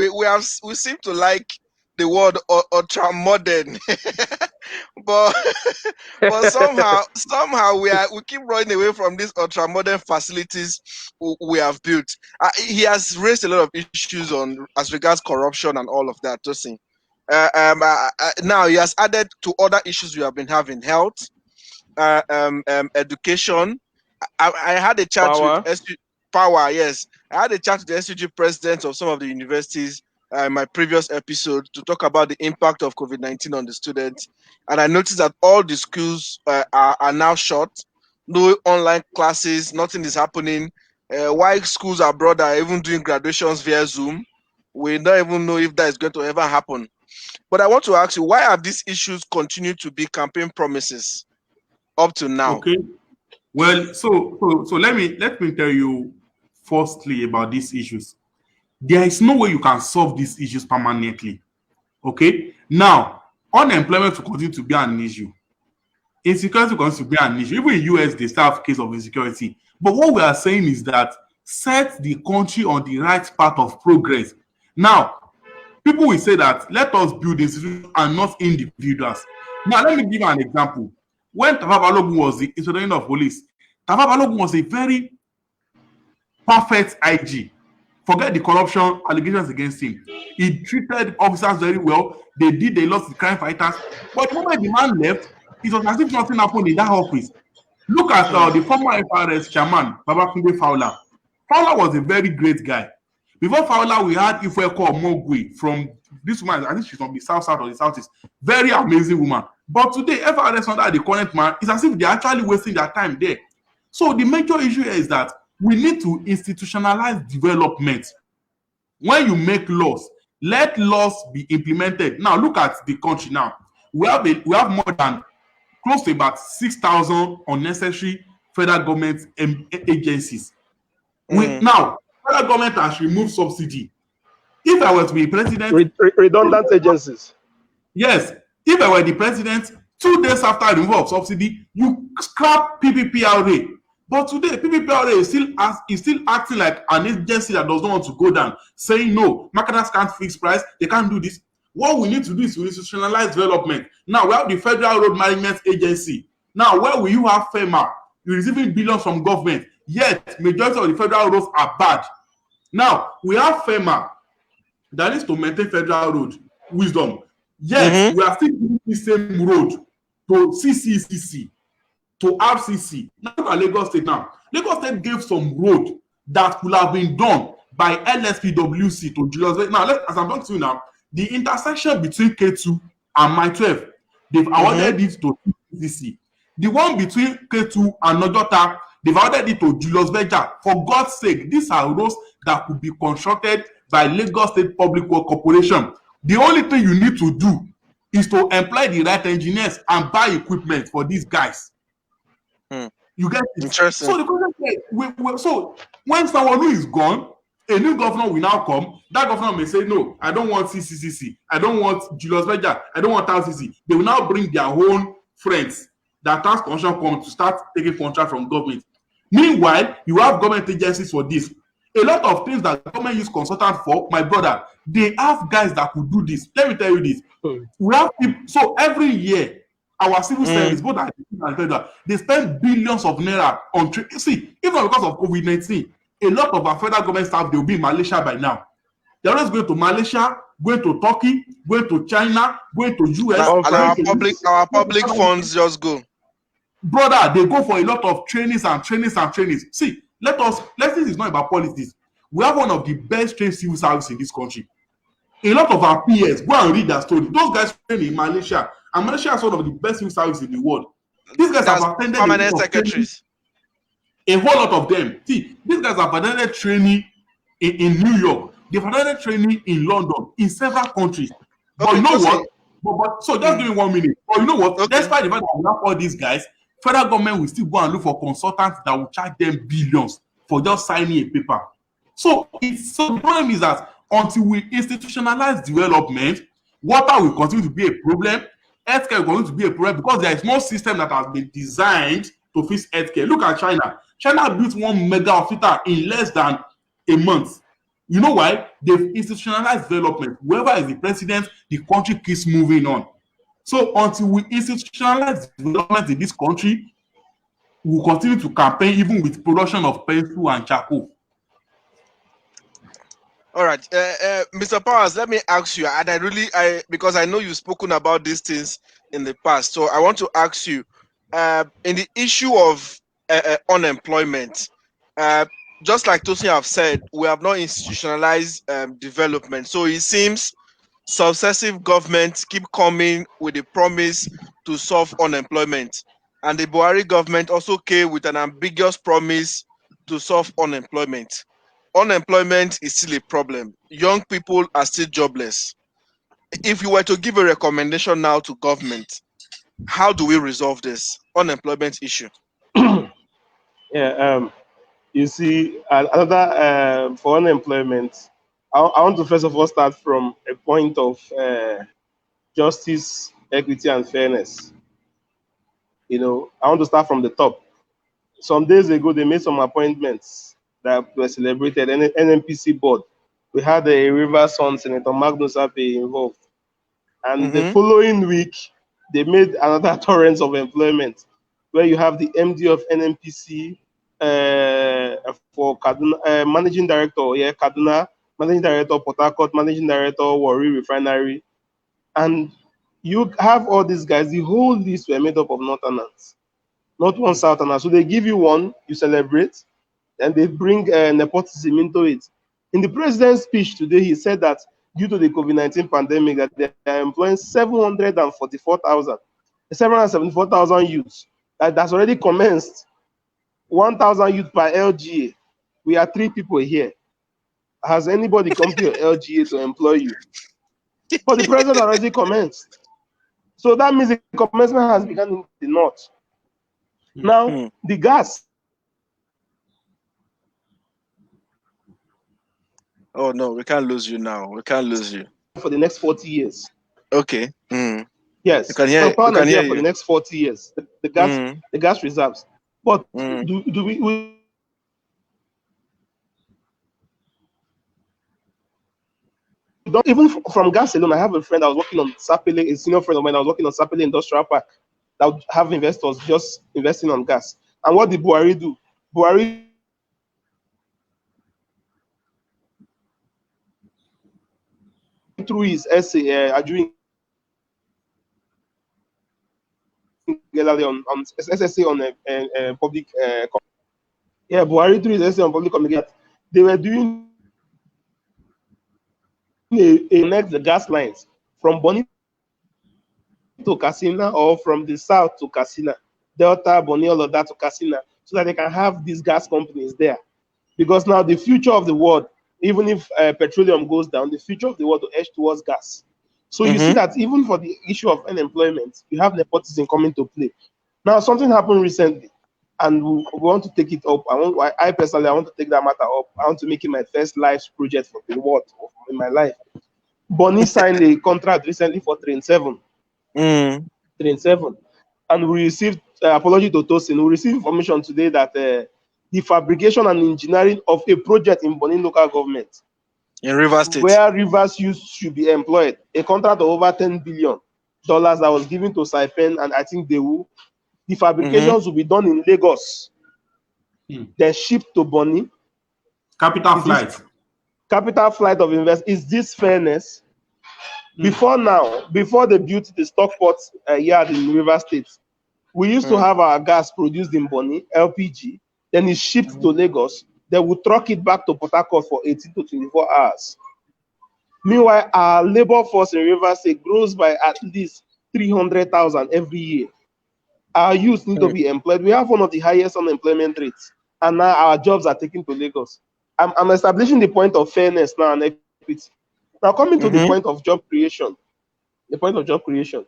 We seem to like the word ultra modern, but somehow we keep running away from these ultra modern facilities we have built. He has raised a lot of issues as regards corruption and all of that, Tosin. Now he has added to other issues we have been having: health, education. I had a chat with Power. Yes, I had a chat with the SUG presidents of some of the universities in my previous episode to talk about the impact of COVID-19 on the students, and I noticed that all the schools are now shut. No online classes, nothing is happening. Why schools abroad are even doing graduations via Zoom, we don't even know if that is going to ever happen. But I want to ask you, why have these issues continued to be campaign promises up to now? Okay. Well, so let me tell you firstly about these issues. There is no way you can solve these issues permanently. Okay. Now, unemployment will continue to be an issue. Insecurity will continue to be an issue. Even in US, they still have case of insecurity. But what we are saying is that set the country on the right path of progress. Now, people will say that let us build institutions and not individuals. Now, let me give you an example. When Tafa Balogun was the inspector of police, Tafa Balogun was a very perfect IG. Forget the corruption allegations against him. He treated officers very well. They did a lot of crime fighters. But the moment the man left, it was as if nothing happened in that office. Look at the former FRS chairman, Babatunde Fowler. Fowler was a very great guy. Before Fowler, we had Ifeeko Omogwe from this woman. I think she's from the south or the southeast. Very amazing woman. But today, FRS under the current man, it's as if they're actually wasting their time there. So the major issue here is that we need to institutionalize development. When you make laws, let laws be implemented. Now look at the country now. We have more than close to about 6,000 unnecessary federal government agencies. Now, federal government has removed subsidy. If I were to be president, redundant agencies. Yes, if I were the president, 2 days after the removal of subsidy, you scrap PPPRA. But today, PPPRA is still acting like an agency that does not want to go down, saying no, marketers can't fix price, they can't do this. What we need to do is to institutionalize development. Now we have the Federal Road Management Agency. Now, where will you have FEMA? You're receiving billions from government, yet majority of the federal roads are bad. Now we have FEMA that needs to maintain federal road wisdom. Yes, we are still doing the same road to CCCC, to RCC. Now look at Lagos State now. Lagos State gave some road that could have been done by LSPWC to Julius. Now, as I'm talking to you now, the intersection between K2 and Mile 12, they've awarded it to CCC. The one between K2 and Nojota, they've awarded it to Julius Berger. For God's sake, these are roads that could be constructed by Lagos State Public Works Corporation. The only thing you need to do is to employ the right engineers and buy equipment for these guys. You get it? Interesting. So the question is, so when someone who is gone, a new governor will now come. That governor may say, no, I don't want CCCC. I don't want Julius Berger. I don't want RCC. They will now bring their own friends that tax commission come to start taking contract from government. Meanwhile, you have government agencies for this. A lot of things that government use consultant for, my brother, they have guys that could do this. Let me tell you this. We have people, so every year, our civil service, both at and federal, they spend billions of naira on training. See, even because of COVID-19, a lot of our federal government staff, they will be in Malaysia by now. They're always going to Malaysia, going to Turkey, going to China, going to US. And our public funds just go. Brother, they go for a lot of trainings. See, let's this is not about politics. We have one of the best trained civil service in this country. A lot of our peers, go and read their story. Those guys train in Malaysia, and Malaysia is one of the best civil service in the world. These guys have attended permanent secretaries. A whole lot of them. See, these guys have attended training in New York. They've attended training in London, in several countries. But you know what? So just give me 1 minute. But you know what? Despite the fact that we have all these guys, federal government will still go and look for consultants that will charge them billions for just signing a paper. So the problem is that until we institutionalize development, water will continue to be a problem, healthcare will continue to be a problem because there is no system that has been designed to fix healthcare. Look at China. China built 1 mega hospital in less than a month. You know why? They've institutionalized development. Whoever is the president, the country keeps moving on. So until we institutionalize development in this country, we will continue to campaign even with production of pencil and charcoal. All right, Mr. Powers, let me ask you, and because I know you've spoken about these things in the past, so I want to ask you, in the issue of unemployment, just like Tosin have said, we have not institutionalized development. So it seems successive governments keep coming with the promise to solve unemployment. And the Buhari government also came with an ambiguous promise to solve unemployment. Unemployment is still a problem. Young people are still jobless. If you were to give a recommendation now to government, how do we resolve this unemployment issue? Yeah, you see, another for unemployment, I want to first of all start from a point of justice equity, and fairness. I want to start from the top. Some days ago, they made some appointments that were celebrated. NNPC board. We had a River Son Senator Magnus Ape involved. And the following week, they made another torrent of employment, where you have the MD of NNPC for Kaduna, managing director, Kaduna, managing director Port Harcourt, managing director Warri Refinery, and you have all these guys. The whole list were made up of Northerners, not one Southerner. So they give you one, you celebrate, and they bring nepotism into it. In the president's speech today, he said that due to the COVID-19 pandemic, that they are employing 774,000 youths. That's already commenced. 1,000 youth per LGA. We are 3 people here. Has anybody come to your LGA to employ you? But the president already commenced. So that means the commencement has begun in the north. Now, the gas. Oh no, we can't lose you now. We can't lose you. For the next 40 years. Okay. Yes. We can hear Nigeria for you. the next 40 years. The gas reserves. But do we don't, even from gas alone? I have a friend that was working on Sapele, a senior friend of mine that was working on Sapele Industrial Park, that would have investors just investing on gas. And what did Buhari do? Buhari through his essay, Ajuin on SSA on public. Buhari through his essay on public communication. They were doing connect the gas lines from Bonny to Katsina, or from the south to Katsina, Delta, Bonny, all of that to Katsina, so that they can have these gas companies there. Because now the future of the world, even if petroleum goes down, the future of the world will edge towards gas. So you see that even for the issue of unemployment, you have nepotism coming to play. Now, something happened recently, and we want to take it up. I personally want to take that matter up. I want to make it my first life project for the world in my life. Bonny signed a contract recently for Train 7. Train 7. And we received, apology to Tosin, we received information today that the fabrication and engineering of a project in Bonny local government, in Rivers State, where Rivers Youth should be employed, a contract of over $10 billion that was given to Saipen, and I think they will. The fabrications will be done in Lagos, then shipped to Bonny. Capital flight of investment. Is this fairness? Before they built the Stockport yard in Rivers State, we used to have our gas produced in Bonny, LPG, then it's shipped to Lagos. They will truck it back to Port Harcourt for 18 to 24 hours. Meanwhile, our labor force in Rivers State grows by at least 300,000 every year. Our youth need to be employed. We have one of the highest unemployment rates, and now our jobs are taken to Lagos. I'm establishing the point of fairness now and equity. Now, coming to the point of job creation. The point of job creation.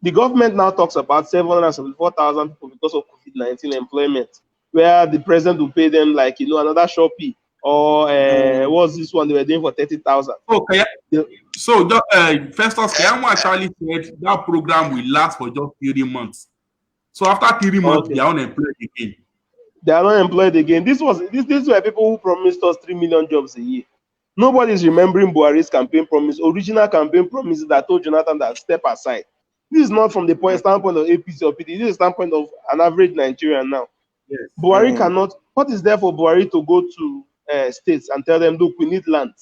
The government now talks about 774,000 people because of COVID-19 employment, where the president will pay them like, another Shopee, or what's this one they were doing for 30,000. Okay. So, Festus Keyamo actually said that program will last for just 3 months. So after 3 months, they are unemployed again. They are not employed again. These were people who promised us 3 million jobs a year. Nobody is remembering Buhari's campaign promise, original campaign promises that told Jonathan that step aside. This is not from the standpoint of APC or PD. This is the standpoint of an average Nigerian now. Yes. Buhari cannot. What is there for Buhari to go to states and tell them, look, we need land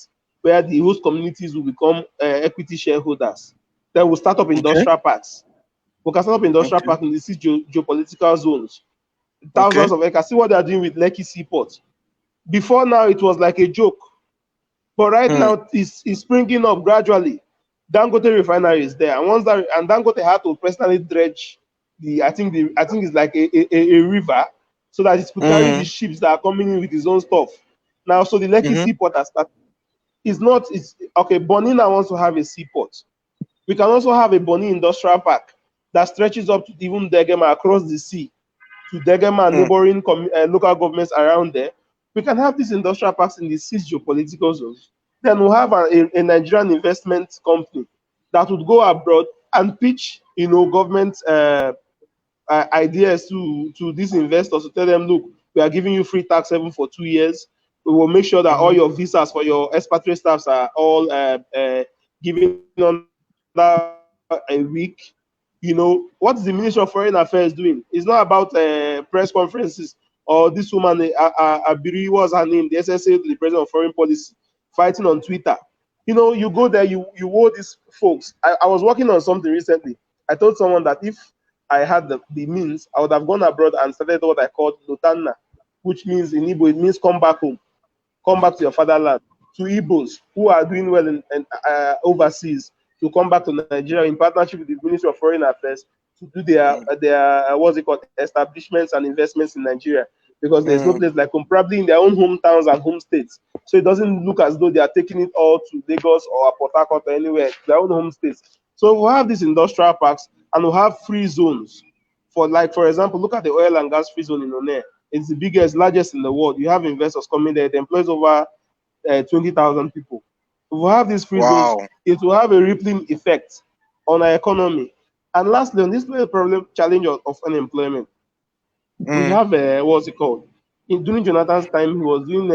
where the host communities will become equity shareholders? Then we'll start up industrial parks. We can start up industrial parks in these geopolitical zones. Thousands of acres. See what they are doing with Lekki Seaport. Before now, it was like a joke. But right now, it's springing up gradually. Dangote refinery is there, and Dangote had to personally dredge I think it's like a river, so that it could carry the ships that are coming in with his own stuff. Now, so the Lekki Seaport has started. Bonny now wants to have a seaport. We can also have a Bonny industrial park that stretches up to even Degema across the sea, to Degema and neighboring local governments around there. We can have these industrial parks in the 6 geopolitical zones. Then we'll have a Nigerian investment company that would go abroad, and pitch, government ideas to these investors to tell them, look, we are giving you free tax haven for 2 years. We will make sure that all your visas for your expatriate staffs are all given under a week. What is the Ministry of Foreign Affairs doing? It's not about press conferences or this woman, Abiri, was her name, the SSA, the President of Foreign Policy, fighting on Twitter. You go there, you owe these folks. I was working on something recently. I told someone that if I had the means, I would have gone abroad and started what I called Lotana, which means in Igbo, it means come back home, come back to your fatherland. To Igbos who are doing well in overseas, to come back to Nigeria in partnership with the Ministry of Foreign Affairs to do their what's it called, establishments and investments in Nigeria, because there's no place like home, probably in their own hometowns and home states. So it doesn't look as though they are taking it all to Lagos or Port Harcourt or anywhere, their own home states. So we'll have these industrial parks and we'll have free zones. For example, look at the oil and gas free zone in One. It's the biggest, largest in the world. You have investors coming there. It employs over 20,000 people. If we have these free zones, it will have a rippling effect on our economy. And lastly, on this challenge of unemployment, we have what's it called? During Jonathan's time, he was doing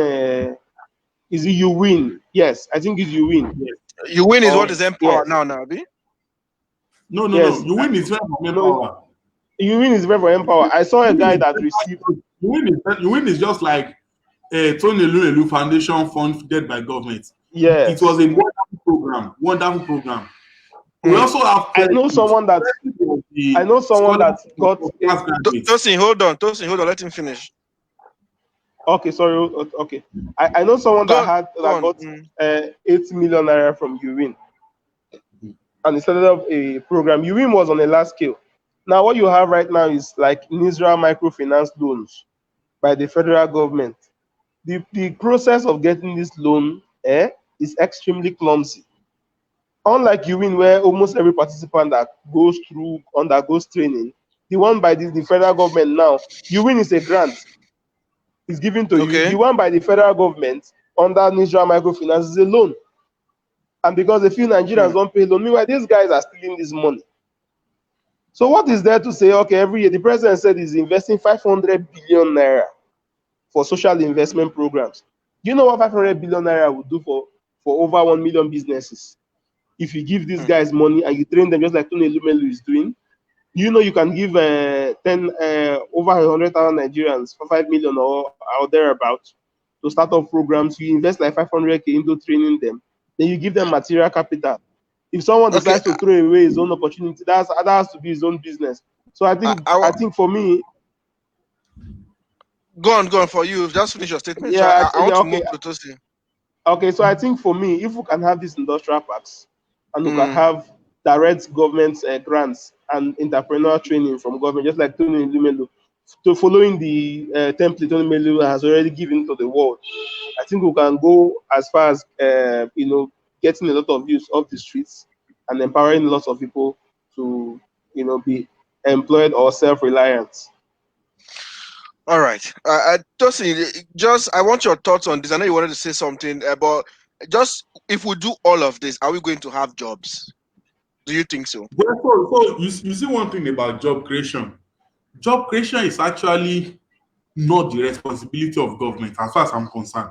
is it You Win? Yes, I think it's You Win. Yes. You Win is what is Empower now, Nabi? No. You Win is from Empower. You Win is for Empower. I saw a guy that received. You Win is just like Tony Elulu Foundation funded by government. Yes. It was a wonderful program. We also have. I know someone that got. Tosin, hold on. Let him finish. Okay, sorry. Okay, I know someone that got 8 million naira from UWIN, and he started up a program. UWIN was on a large scale. Now, what you have right now is like Israel microfinance loans by the federal government. The process of getting this loan is extremely clumsy. Unlike UWIN, where almost every participant that undergoes training, the one by the federal government now, UWIN is a grant. Is given to you. The one by the federal government under Israel microfinance is a loan. And because a few Nigerians don't pay loan, meanwhile, these guys are stealing this money. So what is there to say, okay, every year, the president said he's investing 500 billion naira for social investment programs. Do you know what 500 billion naira would do for over 1 million businesses? If you give these guys money and you train them just like Tony Elumelu is doing, you can give 10 over 100,000 Nigerians for 5 million or thereabout to start up programs. You invest like 500K into training them. Then you give them material capital. If someone decides to throw away his own opportunity, that has to be his own business. So I think for me. Go on for you. Just finish your statement. Yeah, I want to move to Tosin. Okay, so I think for me, if we can have these industrial parks and we can have direct government grants and entrepreneurial training from government, just like Tony Elumelu, to following the template Tony Elumelu has already given to the world, I think we can go as far as getting a lot of use off the streets and empowering lots of people to be employed or self-reliant. All right, Tosin, I want your thoughts on this. I know you wanted to say something about just if we do all of this, are we going to have jobs? Do you think so? Well, so you see one thing about job creation. Job creation is actually not the responsibility of government, as far as I'm concerned.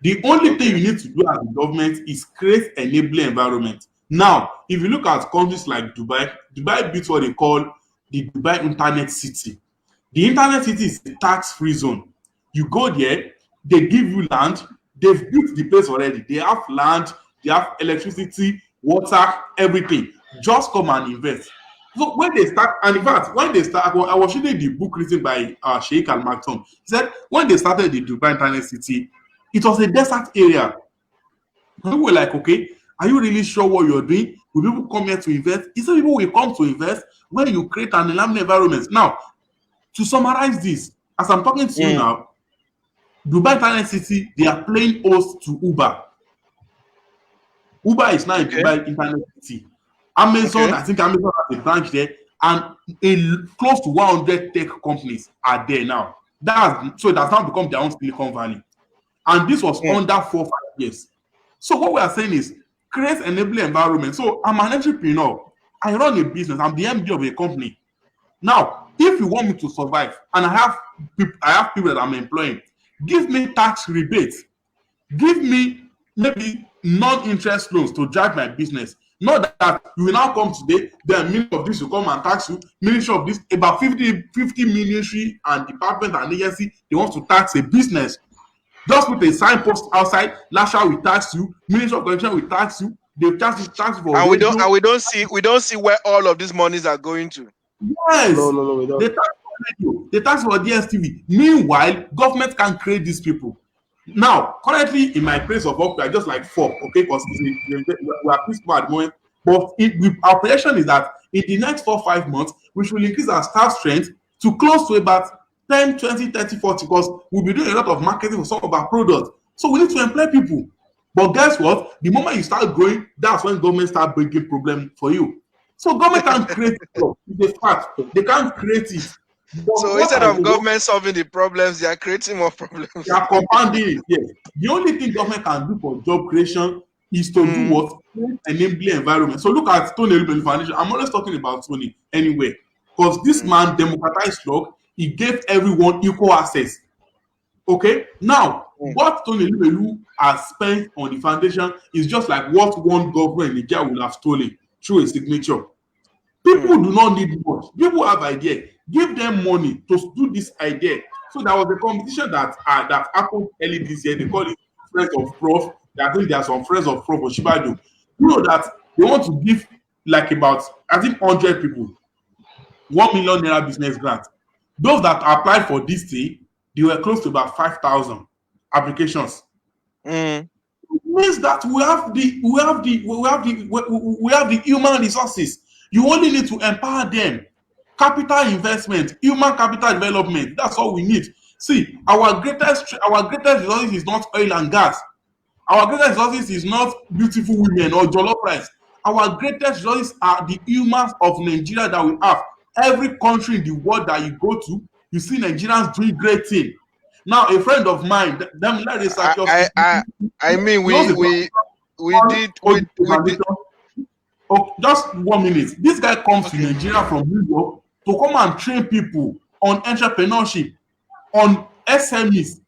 The only thing you need to do as a government is create enabling environment. Now, if you look at countries like Dubai built what they call the Dubai Internet City. The Internet City is a tax-free zone. You go there, they give you land, they've built the place already. They have land, they have electricity, water, everything. Just come and invest. So when they start, and in fact, I was reading the book written by Sheikh Al Maktoum. He said when they started the Dubai Internet City, it was a desert area. People were like, okay, are you really sure what you're doing? Will people come here to invest? He said people will come to invest when you create an enabling environment. Now, to summarize this, as I'm talking to you now, Dubai Internet City, they are playing host to Uber. Uber is now in Dubai Internet City. Amazon, I think Amazon has a branch there, and close to 100 tech companies are there now. So it has now become their own Silicon Valley. And this was under 4-5 years. So what we are saying is create enabling environment. So I'm an entrepreneur. I run a business. I'm the MD of a company. Now, if you want me to survive, and I have people that I'm employing, give me tax rebates. Give me maybe non-interest loans to drive my business. Not that you will now come today, then ministry of this will come and tax you, ministry of this, about 50 ministry and department and agency, they want to tax a business. Just put a signpost outside, Lasha will tax you, ministry of correction will tax you, they'll tax you for And radio. we don't see where all of these monies are going to. Yes, No, we they don't. tax for radio, they tax for DSTV. Meanwhile, government can create these people. Now, currently in my place of work, we are just like four, okay, because we are peaceful at the moment. But our projection is that in the next 4 5 months, we should increase our staff strength to close to about 10, 20, 30, 40, because we'll be doing a lot of marketing for some of our products. So we need to employ people. But guess what? The moment you start growing, that's when government start bringing problem for you. So government can't create it. It's a fact. They can't create it. But So what instead I of know, government solving the problems, they are creating more they problems. are compounding it. Yes. The only thing government can do for job creation is to do Mm, what? Create enabling environment. So look at Tony Elubelu Foundation. I'm always talking about Tony anyway. Because this mm, man democratized drug, he gave everyone equal access. Okay? Now, mm, what Tony Elubelu has spent on the foundation is just like what one government in Nigeria will have stolen through a signature. mm, People do not need much. People have idea. Give them money to do this idea. So there was a competition that happened early this year. They call it Friends of Prof. I think there are some Friends of Prof Oshibado. You know that they want to give like about I think 100 people 1 million naira business grant. Those that applied for this thing, they were close to about 5,000 applications. mm. Means that we have the human resources. You only need to empower them. Capital investment, human capital development, that's all we need. See, our greatest resources is not oil and gas. Our greatest resources is not beautiful women or jollof rice. Our greatest resources are the humans of Nigeria that we have. Every country in the world that you go to, you see Nigerians doing great things. Now, a friend of mine, Damilare I, I, Sakios, I, I mean, he owns a we did, we did. foundation. Oh, just 1 minute. This guy comes to Okay. Nigeria from New York to come and train people on entrepreneurship, on SMEs.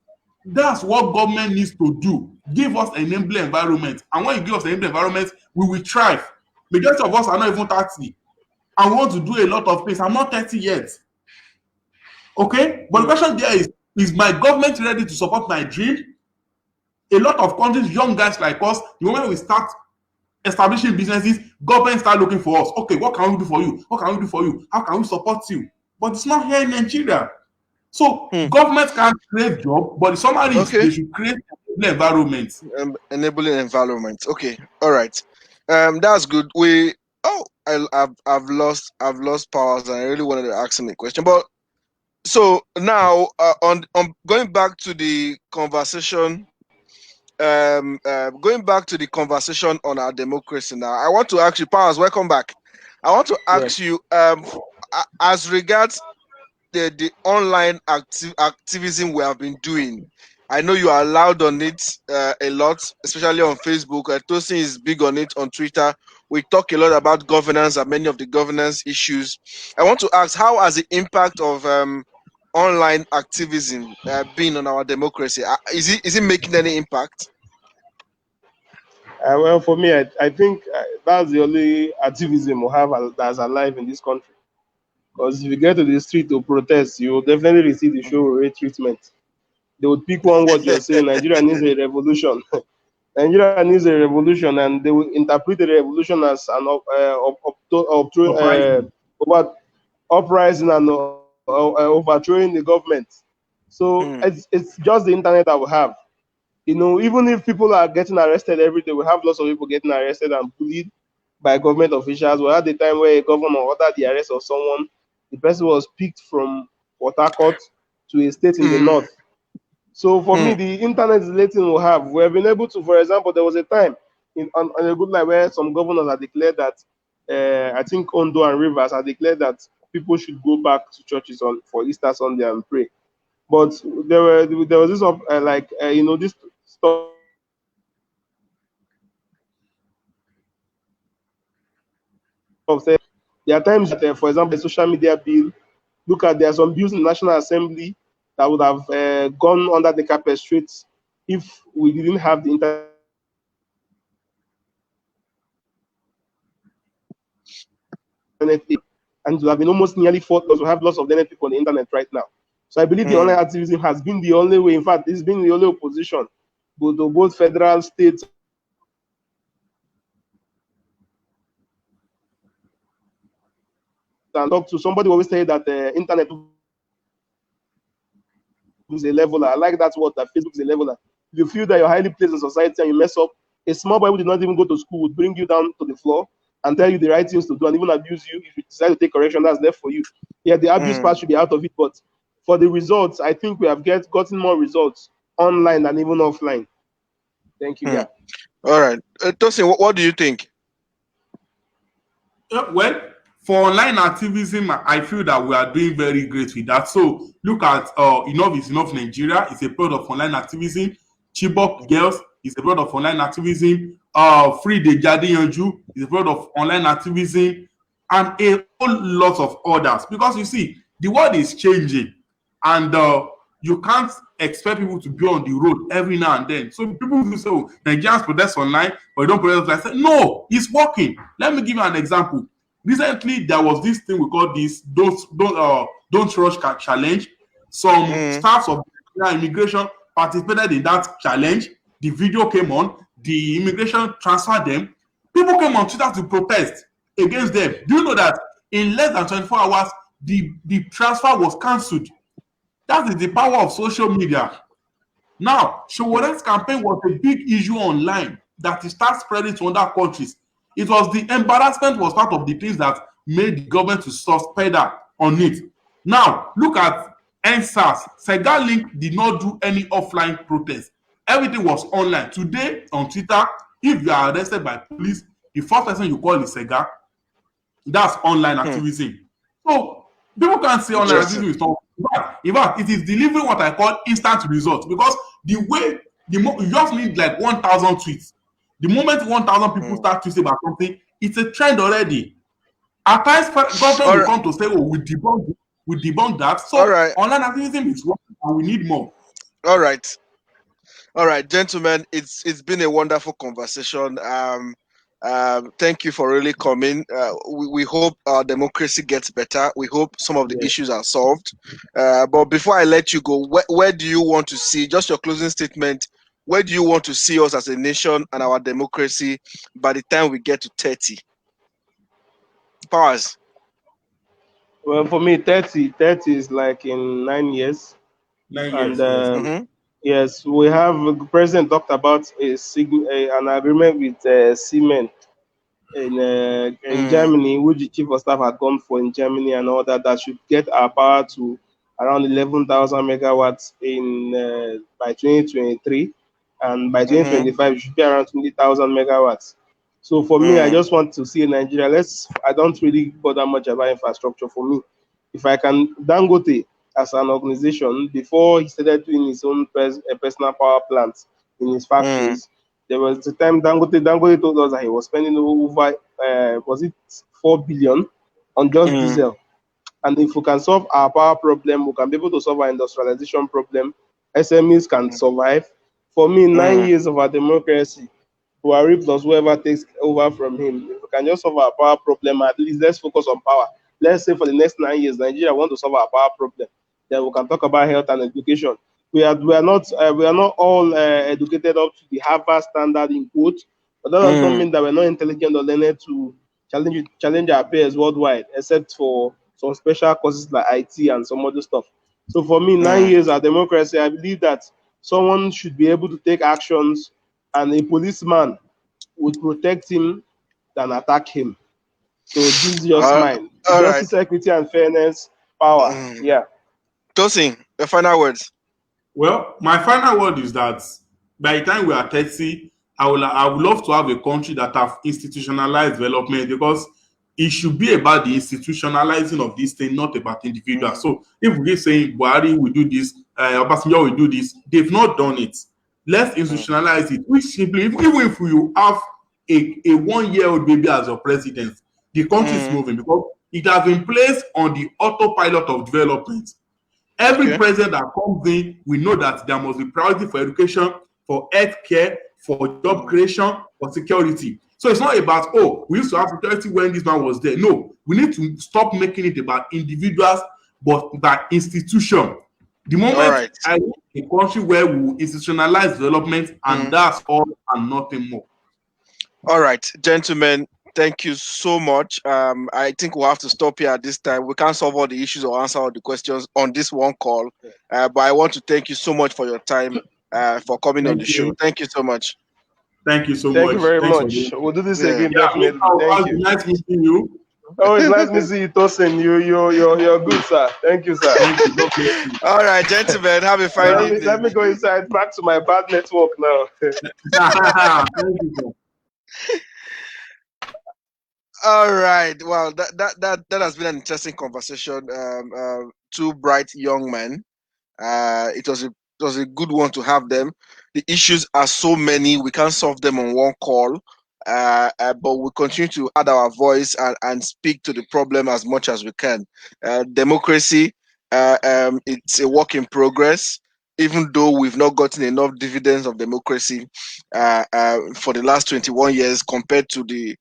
That's what government needs to do. Give us an enabling environment. And when you give us an enabling environment, we will thrive. Majority of us are not even 30. I want to do a lot of things. I'm not 30 yet. Okay? But the Mm. question there is my government ready to support my dream? A lot of countries, young guys like us, the moment we start establishing businesses, government start looking for us. Okay, what can we do for you? What can we do for you? How can we support you? But it's not here in Nigeria. So Mm. government can't create job, but the summary is Okay. they should create environment. Enabling environment. Okay. All right. That's good. I've lost powers, and I really wanted to ask him a question. But so now, on going back to the conversation, going back to the conversation on our democracy. Now, I want to ask you, Powers. Welcome back. I want to Yeah. ask you, as regards the online activism we have been doing. I know you are loud on it a lot, especially on Facebook. Tosin is big on it on Twitter. We talk a lot about governance and many of the governance issues. I want to ask, how has the impact of online activism been on our democracy? Is it making any impact? Well, for me, I think that's the only activism we have that's alive in this country. Because if you get to the street to protest, you will definitely receive the show rate treatment. They would pick one word you're saying, Nigeria needs a revolution. Nigeria needs a revolution, and they will interpret the revolution as an Uprising. uprising and overthrowing the government. So Mm, it's just the internet that we have. You know, even if people are getting arrested every day, we have lots of people getting arrested and bullied by government officials. We had the time where a governor ordered the arrest of someone. The person was picked from Port Harcourt to a state in the mm, north. So for me, mm, the internet is the thing we have. We have been able to, for example, there was a time on a good line where some governors had declared that, I think Ondo and Rivers had declared that people should go back to churches for Easter Sunday and pray. But there was this this story that was going on online where There are times that, for example, a social media bill, look at there are some bills in the National Assembly that would have gone under the carpet straight if we didn't have the internet and it would have been almost nearly faultless. We have lots of learned people on the internet right now. So I believe the online activism has been the only way. In fact, it's been the only opposition, both federal, states, and talk to somebody who always say that the internet is a leveler. I like that word, that Facebook is a leveler. If you feel that you're highly placed in society and you mess up, a small boy who did not even go to school would bring you down to the floor and tell you the right things to do and even abuse you. If you decide to take correction, that's left for you. Yeah, the abuse part should be out of it, but for the results, I think we have gotten more results online than even offline. Thank you. Yeah. All right. Tosin, what do you think? Well, for online activism, I feel that we are doing very great with that. So look at Enough is Enough Nigeria is a product of online activism. Chibok Girls is a product of online activism. Free de Jadiyanju is a product of online activism, and a whole lot of others. Because you see, the world is changing, and you can't expect people to be on the road every now and then. So people will say, "Oh, Nigerians protest online, but you don't protest online." I said, "No, it's working." Let me give you an example. Recently, there was this thing we call this don't rush challenge. Some staffs of immigration participated in that challenge. The video came on. The immigration transferred them. People came on Twitter to protest against them. Do you know that in less than 24 hours, the transfer was cancelled? That is the power of social media. Now, Showoren's campaign was a big issue online that it started spreading to other countries. It was the embarrassment was part of the things that made the government to suspend her on it. Now, look at NSAS. Sega Link did not do any offline protest. Everything was online. Today, on Twitter, if you are arrested by police, the first person you call is Sega. That's online activism. So, people can't say online activism is not. In fact, it is delivering what I call instant results, because you just need like 1,000 tweets. The moment 1,000 people start tweeting about something, it's a trend already. At times, government will come to say, "Oh, we debunk that." So online activism is working, and we need more. All right, gentlemen. It's been a wonderful conversation. Thank you for really coming. We hope our democracy gets better. We hope some of the issues are solved. But before I let you go, where do you want to see, just your closing statement, where do you want to see us as a nation and our democracy by the time we get to 30? Powers. Well, for me, 30 is like in 9 years. 9 years, and yes, we have the president talked about an agreement with Siemens in Germany, which the chief of staff had gone for in Germany, and all that should get our power to around 11,000 megawatts by 2023, and by 2025 it should be around 20,000 megawatts. So for me, I just want to see Nigeria. I don't really bother much about infrastructure. For me, if I can, Dangote as an organization, before he started doing his own personal power plants in his factories, there was the time Dangote told us that he was spending over was it 4 billion on just diesel. And if we can solve our power problem, we can be able to solve our industrialization problem. SMEs can survive. For me, 9 years of our democracy, Buhari plus whoever takes over from him, if we can just solve our power problem, at least let's focus on power. Let's say for the next 9 years, Nigeria want to solve our power problem. Then we can talk about health and education. We are not all educated up to the Harvard standard in quotes, but that does not mean that we're not intelligent or learned to challenge our peers worldwide, except for some special courses like IT and some other stuff. So for me, 9 years of democracy, I believe that someone should be able to take actions, and a policeman would protect him than attack him. So this is just mine. Justice, equity, and fairness, power. Yeah. Tosin, the final words. Well, my final word is that by the time we are 30, I would love to have a country that have institutionalized development, because it should be about the institutionalizing of this thing, not about individuals. So if we're saying Buhari will do this, Obasanjo will do this, they've not done it. Let's institutionalize it. Which simply, even if you have a 1-year-old baby as your president, the country is moving because it has been placed on the autopilot of development. Every Okay. president that comes in, we know that there must be priority for education, for healthcare, for job creation, for security. So it's not about, oh, we used to have security when this man was there. No, we need to stop making it about individuals, but by institution. The All moment right. I want a country where we will institutionalize development, and that's all and nothing more. All right, gentlemen, thank you so much. I think we'll have to stop here at this time. We can't solve all the issues or answer all the questions on this one call. But I want to thank you so much for your time, for coming on the Thank show. you. Thank you so much. Thank you so Thank you much. very Thanks for much. being. We'll do this Yeah. again Yeah, me definitely. Thank too. you. Nice meeting you. Oh, it's nice meeting you, Tosin. You're good, sir. Thank you, sir. Thank you. God bless you. All right, gentlemen, have a fine Yeah. Let me evening. go inside back to my bad network now. Thank you, sir. All right. Well, that has been an interesting conversation. Two bright young men. It was a good one to have them. The issues are so many, we can't solve them on one call. But we continue to add our voice and speak to the problem as much as we can. Democracy, it's a work in progress. Even though we've not gotten enough dividends of democracy for the last 21 years compared to the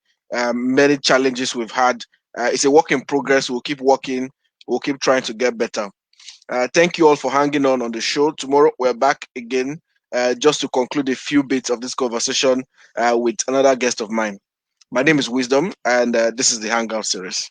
many challenges we've had, it's a work in progress. We'll keep working. We'll keep trying to get better. Thank you all for hanging on the show. Tomorrow we're back again, just to conclude a few bits of this conversation with another guest of mine. My name is Wisdom, and this is the Hangout series.